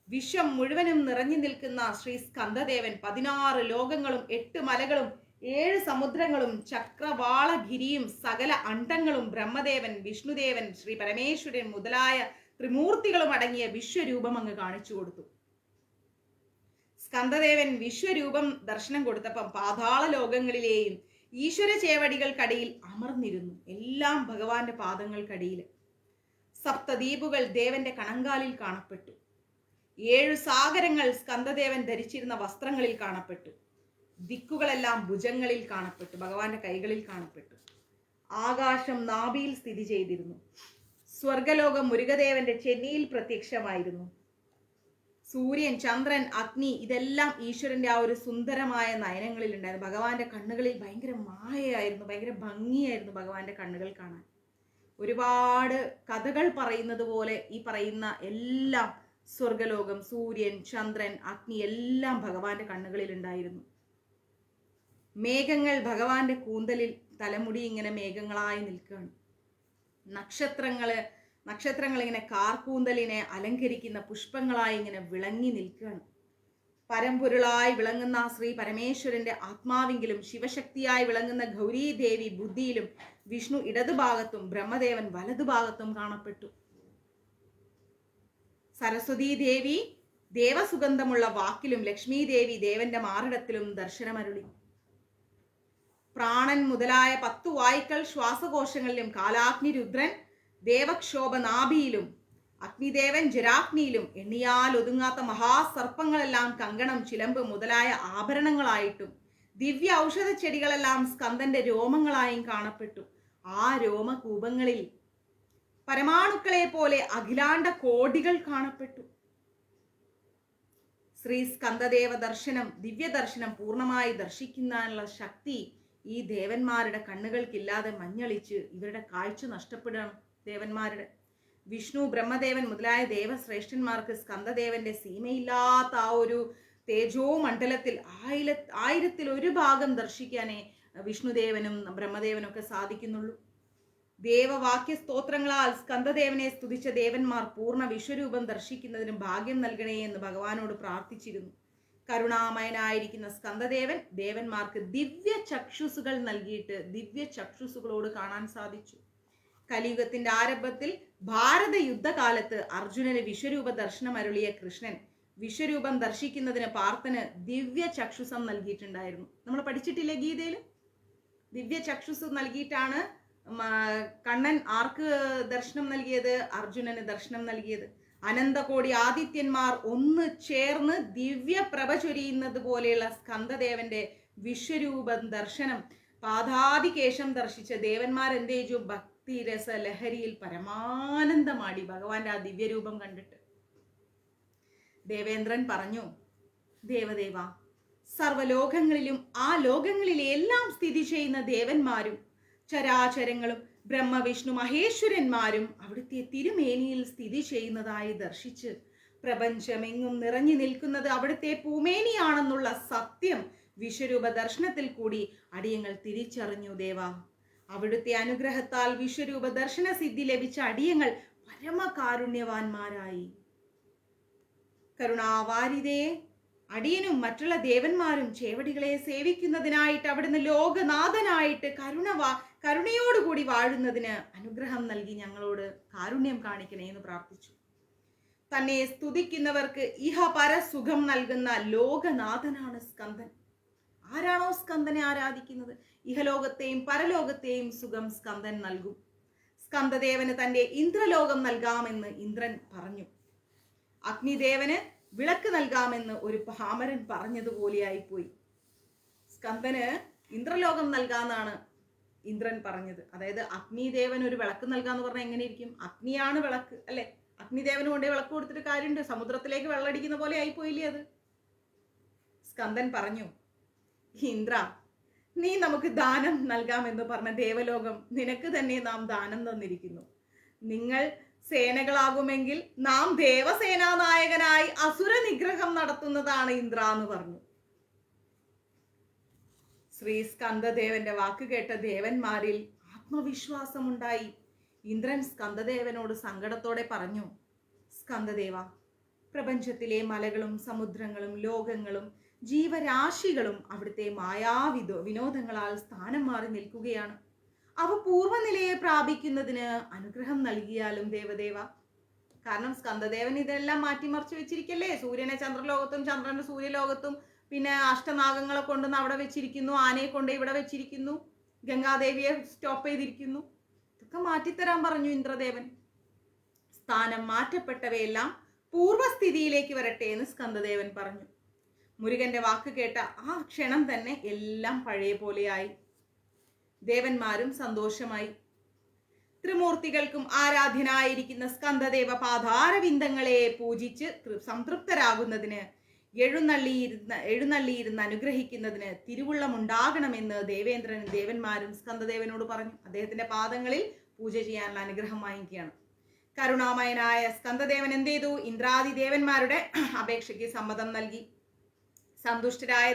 A: വിശ്വം മുഴുവനും നിറഞ്ഞു നിൽക്കുന്ന ശ്രീ സ്കന്ദദേവൻ 16 ലോകങ്ങളും 8 മലകളും 7 സമുദ്രങ്ങളും ചക്രവാളഗിരിയും സകല അണ്ഡങ്ങളും ബ്രഹ്മദേവൻ വിഷ്ണുദേവൻ ശ്രീ പരമേശ്വരൻ മുതലായ ത്രിമൂർത്തികളും അടങ്ങിയ വിശ്വരൂപം അങ്ങ് കാണിച്ചു കൊടുത്തു. സ്കന്ദദേവൻ വിശ്വരൂപം ദർശനം കൊടുത്തപ്പം പാതാള ലോകങ്ങളിലെയും ഈശ്വര ചേവടികൾക്കടിയിൽ അമർന്നിരുന്നു. എല്ലാം ഭഗവാന്റെ പാദങ്ങൾക്കടിയിൽ. സപ്തദ്വീപുകൾ ദേവന്റെ കണങ്കാലിൽ കാണപ്പെട്ടു. 7 സാഗരങ്ങൾ സ്കന്ദദേവൻ ധരിച്ചിരുന്ന വസ്ത്രങ്ങളിൽ കാണപ്പെട്ടു. ദിക്കുകളെല്ലാം ഭുജങ്ങളിൽ കാണപ്പെട്ടു, ഭഗവാന്റെ കൈകളിൽ കാണപ്പെട്ടു. ആകാശം നാഭിയിൽ സ്ഥിതി ചെയ്തിരുന്നു. സ്വർഗലോകം മുരുകദേവന്റെ ചെന്നിയിൽ പ്രത്യക്ഷമായിരുന്നു. സൂര്യൻ, ചന്ദ്രൻ, അഗ്നി ഇതെല്ലാം ഈശ്വരന്റെ ആ ഒരു സുന്ദരമായ നയനങ്ങളിൽ ഉണ്ടായിരുന്നു. ഭഗവാന്റെ കണ്ണുകളിൽ ഭയങ്കര മായയായിരുന്നു, ഭയങ്കര ഭംഗിയായിരുന്നു ഭഗവാന്റെ കണ്ണുകൾ കാണാൻ. ഒരുപാട് കഥകൾ പറയുന്നത് പോലെ ഈ പറയുന്ന എല്ലാം സ്വർഗലോകം, സൂര്യൻ, ചന്ദ്രൻ, അഗ്നി എല്ലാം ഭഗവാന്റെ കണ്ണുകളിൽ ഉണ്ടായിരുന്നു. മേഘങ്ങൾ ഭഗവാന്റെ കൂന്തലിൽ തലമുടി ഇങ്ങനെ മേഘങ്ങളായി നിൽക്കുകയാണ്. നക്ഷത്രങ്ങൾ ഇങ്ങനെ കാർകൂന്തലിനെ അലങ്കരിക്കുന്ന പുഷ്പങ്ങളായി ഇങ്ങനെ വിളങ്ങി നിൽക്കുകയാണ്. പരമ്പൊരുളായി വിളങ്ങുന്ന ശ്രീ പരമേശ്വരന്റെ ആത്മാവിങ്കിലും ശിവശക്തിയായി വിളങ്ങുന്ന ഗൗരീദേവി ബുദ്ധിയിലും വിഷ്ണു ഇടതുഭാഗത്തും ബ്രഹ്മദേവൻ വലതുഭാഗത്തും കാണപ്പെട്ടു. സരസ്വതീ ദേവി ദേവസുഗന്ധമുള്ള വാക്കിലും ലക്ഷ്മി ദേവി ദേവന്റെ മാറിടത്തിലും ദർശനമരുളി. പ്രാണൻ മുതലായ 10 വായുക്കൾ ശ്വാസകോശങ്ങളിലും കാലാഗ്നി രുദ്രൻ ദേവക്ഷോഭനാഭിയിലും അഗ്നിദേവൻ ജരാഗ്നിയിലും എണ്ണിയാൽ ഒതുങ്ങാത്ത മഹാസർപ്പങ്ങളെല്ലാം കങ്കണം, ചിലമ്പ് മുതലായ ആഭരണങ്ങളായിട്ടും ദിവ്യ ഔഷധ ചെടികളെല്ലാം സ്കന്ദന്റെ രോമങ്ങളായും കാണപ്പെട്ടു. ആ രോമകൂപങ്ങളിൽ പരമാണുക്കളെ പോലെ അഖിലാണ്ട കോടികൾ കാണപ്പെട്ടു. ശ്രീ സ്കന്ദദേവ ദർശനം, ദിവ്യ ദർശനം പൂർണ്ണമായി ദർശിക്കാനുള്ള ശക്തി ഈ ദേവന്മാരുടെ കണ്ണുകൾക്കില്ലാതെ മഞ്ഞളിച്ച് ഇവരുടെ കാഴ്ച നഷ്ടപ്പെടുകയാണ്. ദേവന്മാരുടെ വിഷ്ണു, ബ്രഹ്മദേവൻ മുതലായ ദേവശ്രേഷ്ഠന്മാർക്ക് സ്കന്ദദേവന്റെ സീമയില്ലാത്ത ആ ഒരു തേജോ മണ്ഡലത്തിൽ 1000-ൽ 1 ഭാഗം ദർശിക്കാനേ വിഷ്ണുദേവനും ബ്രഹ്മദേവനും ഒക്കെ സാധിക്കുന്നുള്ളൂ. ദേവവാക്യ സ്തോത്രങ്ങളാൽ സ്കന്ദദേവനെ സ്തുതിച്ച ദേവന്മാർ പൂർണ്ണ വിശ്വരൂപം ദർശിക്കുന്നതിന് ഭാഗ്യം നൽകണേ എന്ന് ഭഗവാനോട് പ്രാർത്ഥിച്ചിരുന്നു. കരുണാമയനായിരിക്കുന്ന സ്കന്ദദേവൻ ദേവന്മാർക്ക് ദിവ്യ ചക്ഷുസുകൾ നൽകിയിട്ട് ദിവ്യ ചക്ഷുസുകളോട് കാണാൻ സാധിച്ചു. കലിയുഗത്തിന്റെ ആരംഭത്തിൽ ഭാരത യുദ്ധകാലത്ത് അർജുനന് വിശ്വരൂപ ദർശനം അരുളിയ കൃഷ്ണൻ വിശ്വരൂപം ദർശിക്കുന്നതിന് പാർത്ഥന് ദിവ്യ ചക്ഷുസം നൽകിയിട്ടുണ്ടായിരുന്നു. നമ്മൾ പഠിച്ചിട്ടില്ലേ ഗീതയിൽ? ദിവ്യ ചക്ഷുസ് നൽകിയിട്ടാണ് കണ്ണൻ ആർക്ക് ദർശനം നൽകിയത്? അർജുനന് ദർശനം നൽകിയത്. അനന്തകോടി ആദിത്യന്മാർ ഒന്ന് ചേർന്ന് ദിവ്യ പ്രഭ ചൊരിയുന്നത് പോലെയുള്ള സ്കന്ദദേവന്റെ വിശ്വരൂപ ദർശനം പാദാതികേശം ദർശിച്ച ദേവന്മാരെന്ത് ചെയ്തു? ഭക്തിരസ ലഹരിയിൽ പരമാനന്ദമാടി ഭഗവാന്റെ ആ ദിവ്യരൂപം കണ്ടിട്ട്. ദേവേന്ദ്രൻ പറഞ്ഞു, ദേവദേവ, സർവലോകങ്ങളിലും ആ ലോകങ്ങളിലെ എല്ലാം സ്ഥിതി ചെയ്യുന്ന ദേവന്മാരും ചരാചരങ്ങളും ബ്രഹ്മവിഷ്ണു മഹേശ്വരന്മാരും അവിടുത്തെ തിരുമേനിയിൽ സ്ഥിതി ചെയ്യുന്നതായി ദർശിച്ച് പ്രപഞ്ചമെങ്ങും നിറഞ്ഞു നിൽക്കുന്നത് അവിടുത്തെ പൂമേനിയാണെന്നുള്ള സത്യം വിശ്വരൂപ ദർശനത്തിൽ കൂടി അടിയങ്ങൾ തിരിച്ചറിഞ്ഞു ദേവ. അവിടുത്തെ അനുഗ്രഹത്താൽ വിശ്വരൂപ ദർശന സിദ്ധി ലഭിച്ച അടിയങ്ങൾ പരമകാരുണ്യവാന്മാരായി. കരുണാവാരിതേ, അടിയനും മറ്റുള്ള ദേവന്മാരും ചേവടികളെ സേവിക്കുന്നതിനായിട്ട് അവിടുന്ന് ലോകനാഥനായിട്ട് കരുണയോടുകൂടി വാഴുന്നതിന് അനുഗ്രഹം നൽകി ഞങ്ങളോട് കാരുണ്യം കാണിക്കണേ എന്ന് പ്രാർത്ഥിച്ചു. തന്നെ സ്തുതിക്കുന്നവർക്ക് ഇഹപര സുഖം നൽകുന്ന ലോകനാഥനാണ് സ്കന്ദൻ. ആരാണോ സ്കന്ദനെ ആരാധിക്കുന്നത് ഇഹലോകത്തെയും പരലോകത്തെയും സുഖം സ്കന്ദൻ നൽകും. സ്കന്ദദേവന് തന്റെ ഇന്ദ്രലോകം നൽകാമെന്ന് ഇന്ദ്രൻ പറഞ്ഞു. അഗ്നിദേവന് വിളക്ക് നൽകാമെന്ന് ഒരു ഭാമരൻ പറഞ്ഞതുപോലെയായിപ്പോയി. സ്കന്ദന് ഇന്ദ്രലോകം നൽകാന്നാണ് ഇന്ദ്രൻ പറഞ്ഞത്. അതായത് അഗ്നിദേവൻ ഒരു വിളക്ക് നൽകാന്ന് പറഞ്ഞാൽ എങ്ങനെ ഇരിക്കും? അഗ്നിയാണ് വിളക്ക് അല്ലെ? അഗ്നിദേവന് കൊണ്ടേ വിളക്ക് കൊടുത്തിട്ട് കാര്യമുണ്ട്? സമുദ്രത്തിലേക്ക് വെള്ളമടിക്കുന്ന പോലെ ആയിപ്പോയില്ലേ അത്? സ്കന്ദൻ പറഞ്ഞു, ഇന്ദ്ര, നീ നമുക്ക് ദാനം നൽകാമെന്ന് പറഞ്ഞ ദേവലോകം നിനക്ക് തന്നെ നാം ദാനം തന്നിരിക്കുന്നു. നിങ്ങൾ സേനകളാകുമെങ്കിൽ നാം ദേവസേനാ നായകനായി അസുര നിഗ്രഹം നടത്തുന്നതാണ് ഇന്ദ്ര എന്ന് പറഞ്ഞു. ശ്രീ സ്കന്ദദേവന്റെ വാക്ക് കേട്ട ദേവന്മാരിൽ ആത്മവിശ്വാസമുണ്ടായി. ഇന്ദ്രൻ സ്കന്ദദേവനോട് സങ്കടത്തോടെ പറഞ്ഞു, സ്കന്ദദേവ, പ്രപഞ്ചത്തിലെ മലകളും സമുദ്രങ്ങളും ലോകങ്ങളും ജീവരാശികളും അവിടുത്തെ വിനോദങ്ങളാൽ സ്ഥാനം മാറി നിൽക്കുകയാണ്. അവ പൂർവ്വനിലയെ പ്രാപിക്കുന്നതിന് അനുഗ്രഹം നൽകിയാലും ദേവദേവ. കാരണം സ്കന്ദദേവൻ ഇതെല്ലാം മാറ്റിമറിച്ച് വെച്ചിരിക്കല്ലേ. സൂര്യനെ ചന്ദ്രലോകത്തും ചന്ദ്രനെ സൂര്യലോകത്തും, പിന്നെ അഷ്ടനാഗങ്ങളെ കൊണ്ടുവന്ന് അവിടെ വെച്ചിരിക്കുന്നു, ആനയെ കൊണ്ട് ഇവിടെ വെച്ചിരിക്കുന്നു, ഗംഗാദേവിയെ സ്റ്റോപ്പ് ചെയ്തിരിക്കുന്നു. ഇതൊക്കെ മാറ്റിത്തരാൻ പറഞ്ഞു ഇന്ദ്രദേവൻ. സ്ഥാനം മാറ്റപ്പെട്ടവയെല്ലാം പൂർവ്വസ്ഥിതിയിലേക്ക് വരട്ടെ എന്ന് സ്കന്ദദേവൻ പറഞ്ഞു. മുരുകന്റെ വാക്ക് കേട്ട ആ ക്ഷണം തന്നെ എല്ലാം പഴയ പോലെയായി. ദേവന്മാരും സന്തോഷമായി. ത്രിമൂർത്തികൾക്കും ആരാധ്യനായിരിക്കുന്ന സ്കന്ദദേവ പാതാരവിന്ദങ്ങളെ പൂജിച്ച് സംതൃപ്തരാകുന്നതിന് എഴുന്നള്ളിയിരുന്ന് അനുഗ്രഹിക്കുന്നതിന് തിരുവുള്ളമുണ്ടാകണമെന്ന് ദേവേന്ദ്രനും ദേവന്മാരും സ്കന്ദദേവനോട് പറഞ്ഞു. അദ്ദേഹത്തിന്റെ പാദങ്ങളിൽ പൂജ ചെയ്യാനുള്ള അനുഗ്രഹം വാങ്ങിക്കുകയാണ്. കരുണാമയനായ സ്കന്ദദേവൻ എന്ത് ചെയ്തു? ഇന്ദ്രാദി ദേവന്മാരുടെ അപേക്ഷയ്ക്ക് സമ്മതം നൽകി. സന്തുഷ്ടരായ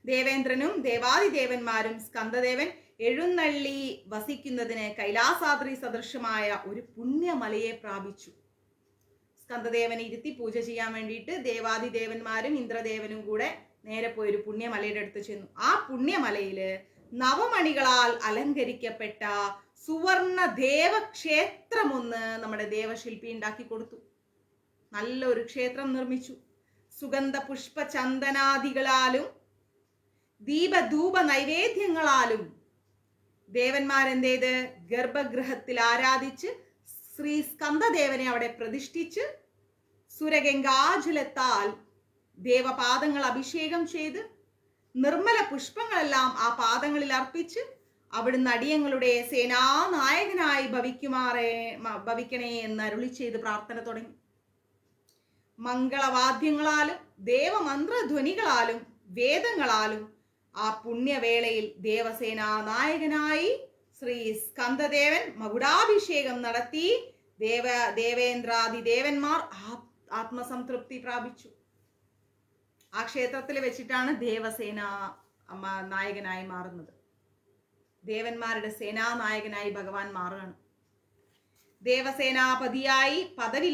A: ദേവേന്ദ്രനും ദേവാദിദേവന്മാരും സ്കന്ദദേവൻ എഴുന്നള്ളി വസിക്കുന്നതിന് കൈലാസാദ്രി സദൃശമായ ഒരു പുണ്യമലയെ പ്രാപിച്ചു. സ്കന്ദദേവനെ ഇരുത്തി പൂജ ചെയ്യാൻ വേണ്ടിയിട്ട് ദേവാദിദേവന്മാരും ഇന്ദ്രദേവനും കൂടെ നേരെ പോയി ഒരു പുണ്യമലയുടെ അടുത്ത് ചെന്നു. ആ പുണ്യമലയില് നവമണികളാൽ അലങ്കരിക്കപ്പെട്ട സുവർണ ദേവക്ഷേത്രമൊന്ന് നമ്മുടെ ദേവശില്പി ഉണ്ടാക്കി കൊടുത്തു. നല്ലൊരു ക്ഷേത്രം നിർമ്മിച്ചു. സുഗന്ധ പുഷ്പ ചന്ദനാദികളാലും ദീപധൂപ നൈവേദ്യങ്ങളാലും ദേവന്മാരെന്ത് ചെയ്ത് ഗർഭഗൃഹത്തിൽ ആരാധിച്ച് ശ്രീ സ്കന്ദദേവനെ അവിടെ പ്രതിഷ്ഠിച്ച് സുരഗംഗാജലത്താൽ ദേവപാദങ്ങൾ അഭിഷേകം ചെയ്ത് നിർമ്മല പുഷ്പങ്ങളെല്ലാം ആ പാദങ്ങളിൽ അർപ്പിച്ച് അവിടുന്ന് അടിയങ്ങളുടെ സേനാനായകനായി ഭവിക്കണേ എന്ന് അരുളി ചെയ്ത് പ്രാർത്ഥന തുടങ്ങി. മംഗളവാദ്യങ്ങളാലും ദേവമന്ത്രധ്വനികളാലും വേദങ്ങളാലും ആ പുണ്യവേളയിൽ ദേവസേനാ നായകനായി ശ്രീ സ്കന്ദദേവൻ മകുടാഭിഷേകം നടത്തി ദേവേന്ദ്രാദി ദേവന്മാർ ആത്മസംതൃപ്തി പ്രാപിച്ചു. ആ ക്ഷേത്രത്തിൽ വെച്ചിട്ടാണ് ദേവസേന നായകനായി മാറുന്നത്. ദേവന്മാരുടെ സേനാനായകനായി ഭഗവാൻ മാറുകയാണ്. ദേവസേനാപതിയായി പദവി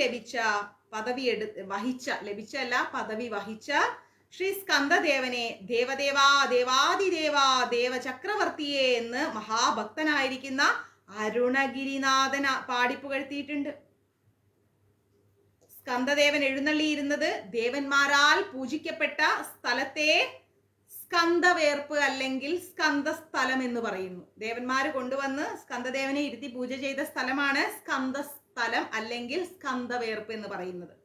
A: വഹിച്ച ശ്രീ സ്കന്ദദേവനെ ദേവദേവാ ദേവാദിദേവാ ദേവചക്രവർത്തിയെ എന്ന് മഹാഭക്തനായിരിക്കുന്ന അരുണഗിരിനാഥൻ പാടിപ്പുകഴ്ത്തിയിട്ടുണ്ട്. സ്കന്ദദേവൻ എഴുന്നള്ളിയിരുന്നത് ദേവന്മാരാൽ പൂജിക്കപ്പെട്ട സ്ഥലത്തെ സ്കന്ദവേർപ്പ് അല്ലെങ്കിൽ സ്കന്ദസ്ഥലം എന്ന് പറയുന്നു. ദേവന്മാര് കൊണ്ടുവന്ന് സ്കന്ദദേവനെ ഇരുത്തി പൂജ ചെയ്ത സ്ഥലമാണ് സ്കന്ദസ്ഥലം അല്ലെങ്കിൽ സ്കന്ദവേർപ്പ് എന്ന് പറയുന്നത്.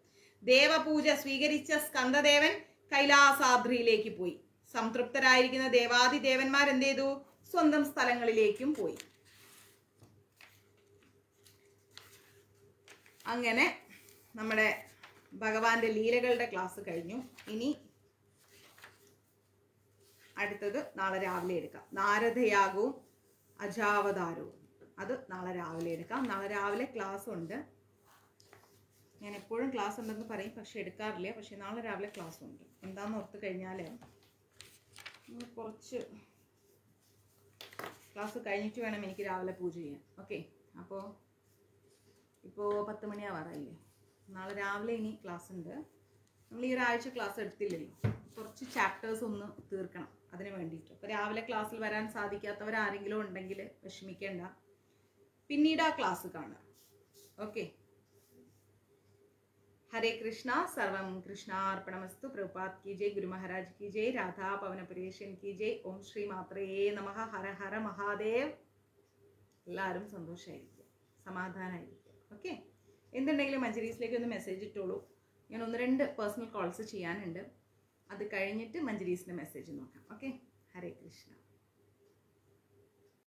A: ദേവപൂജ സ്വീകരിച്ച സ്കന്ദദേവൻ കൈലാസാദ്രിയിലേക്ക് പോയി. സംതൃപ്തരായിരിക്കുന്ന ദേവാദിദേവന്മാർ എന്ത് ചെയ്തു? സ്വന്തം സ്ഥലങ്ങളിലേക്കും പോയി. അങ്ങനെ നമ്മുടെ ഭഗവാന്റെ ലീലകളുടെ ക്ലാസ് കഴിഞ്ഞു. ഇനി അടുത്തത് നാളെ രാവിലെ എടുക്കാം. നാരദയാഗവും അജാവതാരവും അത് നാളെ രാവിലെ എടുക്കാം. നാളെ രാവിലെ ക്ലാസ് ഉണ്ട്. ഞാൻ എപ്പോഴും ക്ലാസ് ഉണ്ടെന്ന് പറയും, പക്ഷെ എടുക്കാറില്ല. പക്ഷെ നാളെ രാവിലെ ക്ലാസ് ഉണ്ട്. എന്താന്ന് ഓർത്ത് കഴിഞ്ഞാൽ കുറച്ച് ക്ലാസ് കഴിഞ്ഞിട്ട് വേണം എനിക്ക് രാവിലെ പൂജ ചെയ്യാൻ. ഓക്കെ, അപ്പോൾ ഇപ്പോൾ 10 മണിയാവാറായില്ലേ. നാളെ രാവിലെ ഇനി ക്ലാസ് ഉണ്ട്. നമ്മൾ ഈ ഒരാഴ്ച ക്ലാസ് എടുത്തില്ലല്ലോ, കുറച്ച് ചാപ്റ്റേഴ്സ് ഒന്ന് തീർക്കണം അതിന് വേണ്ടിയിട്ട്. അപ്പോൾ രാവിലെ ക്ലാസ്സിൽ വരാൻ സാധിക്കാത്തവർ ആരെങ്കിലും ഉണ്ടെങ്കിൽ വിഷമിക്കേണ്ട, പിന്നീട് ആ ക്ലാസ് കാണുക. ഓക്കെ, हरे कृष्णा. सर्वम कृष्णार्पणमस्तु. प्रभुपाद की जय, गुरु महाराज की जय, राधा पवन पुरेशन की जय. ओम श्री मात्रे नमः. हर हर महादेव. എല്ലാവരും സന്തോഷമായിരിക്കുക, സമാധാനമായിരിക്കുക. ഓക്കെ, എന്തുണ്ടെങ്കിലും മഞ്ജരീസിലേക്ക് ഒന്ന് മെസ്സേജ് ഇട്ടോളൂ. ഞാൻ 1-2 പേഴ്സണൽ കോൾസ് ചെയ്യാനുണ്ട്. അത് കഴിഞ്ഞിട്ട് മഞ്ജരീസിൻ്റെ മെസ്സേജ് നോക്കാം. ഓക്കെ, ഹരേ കൃഷ്ണ.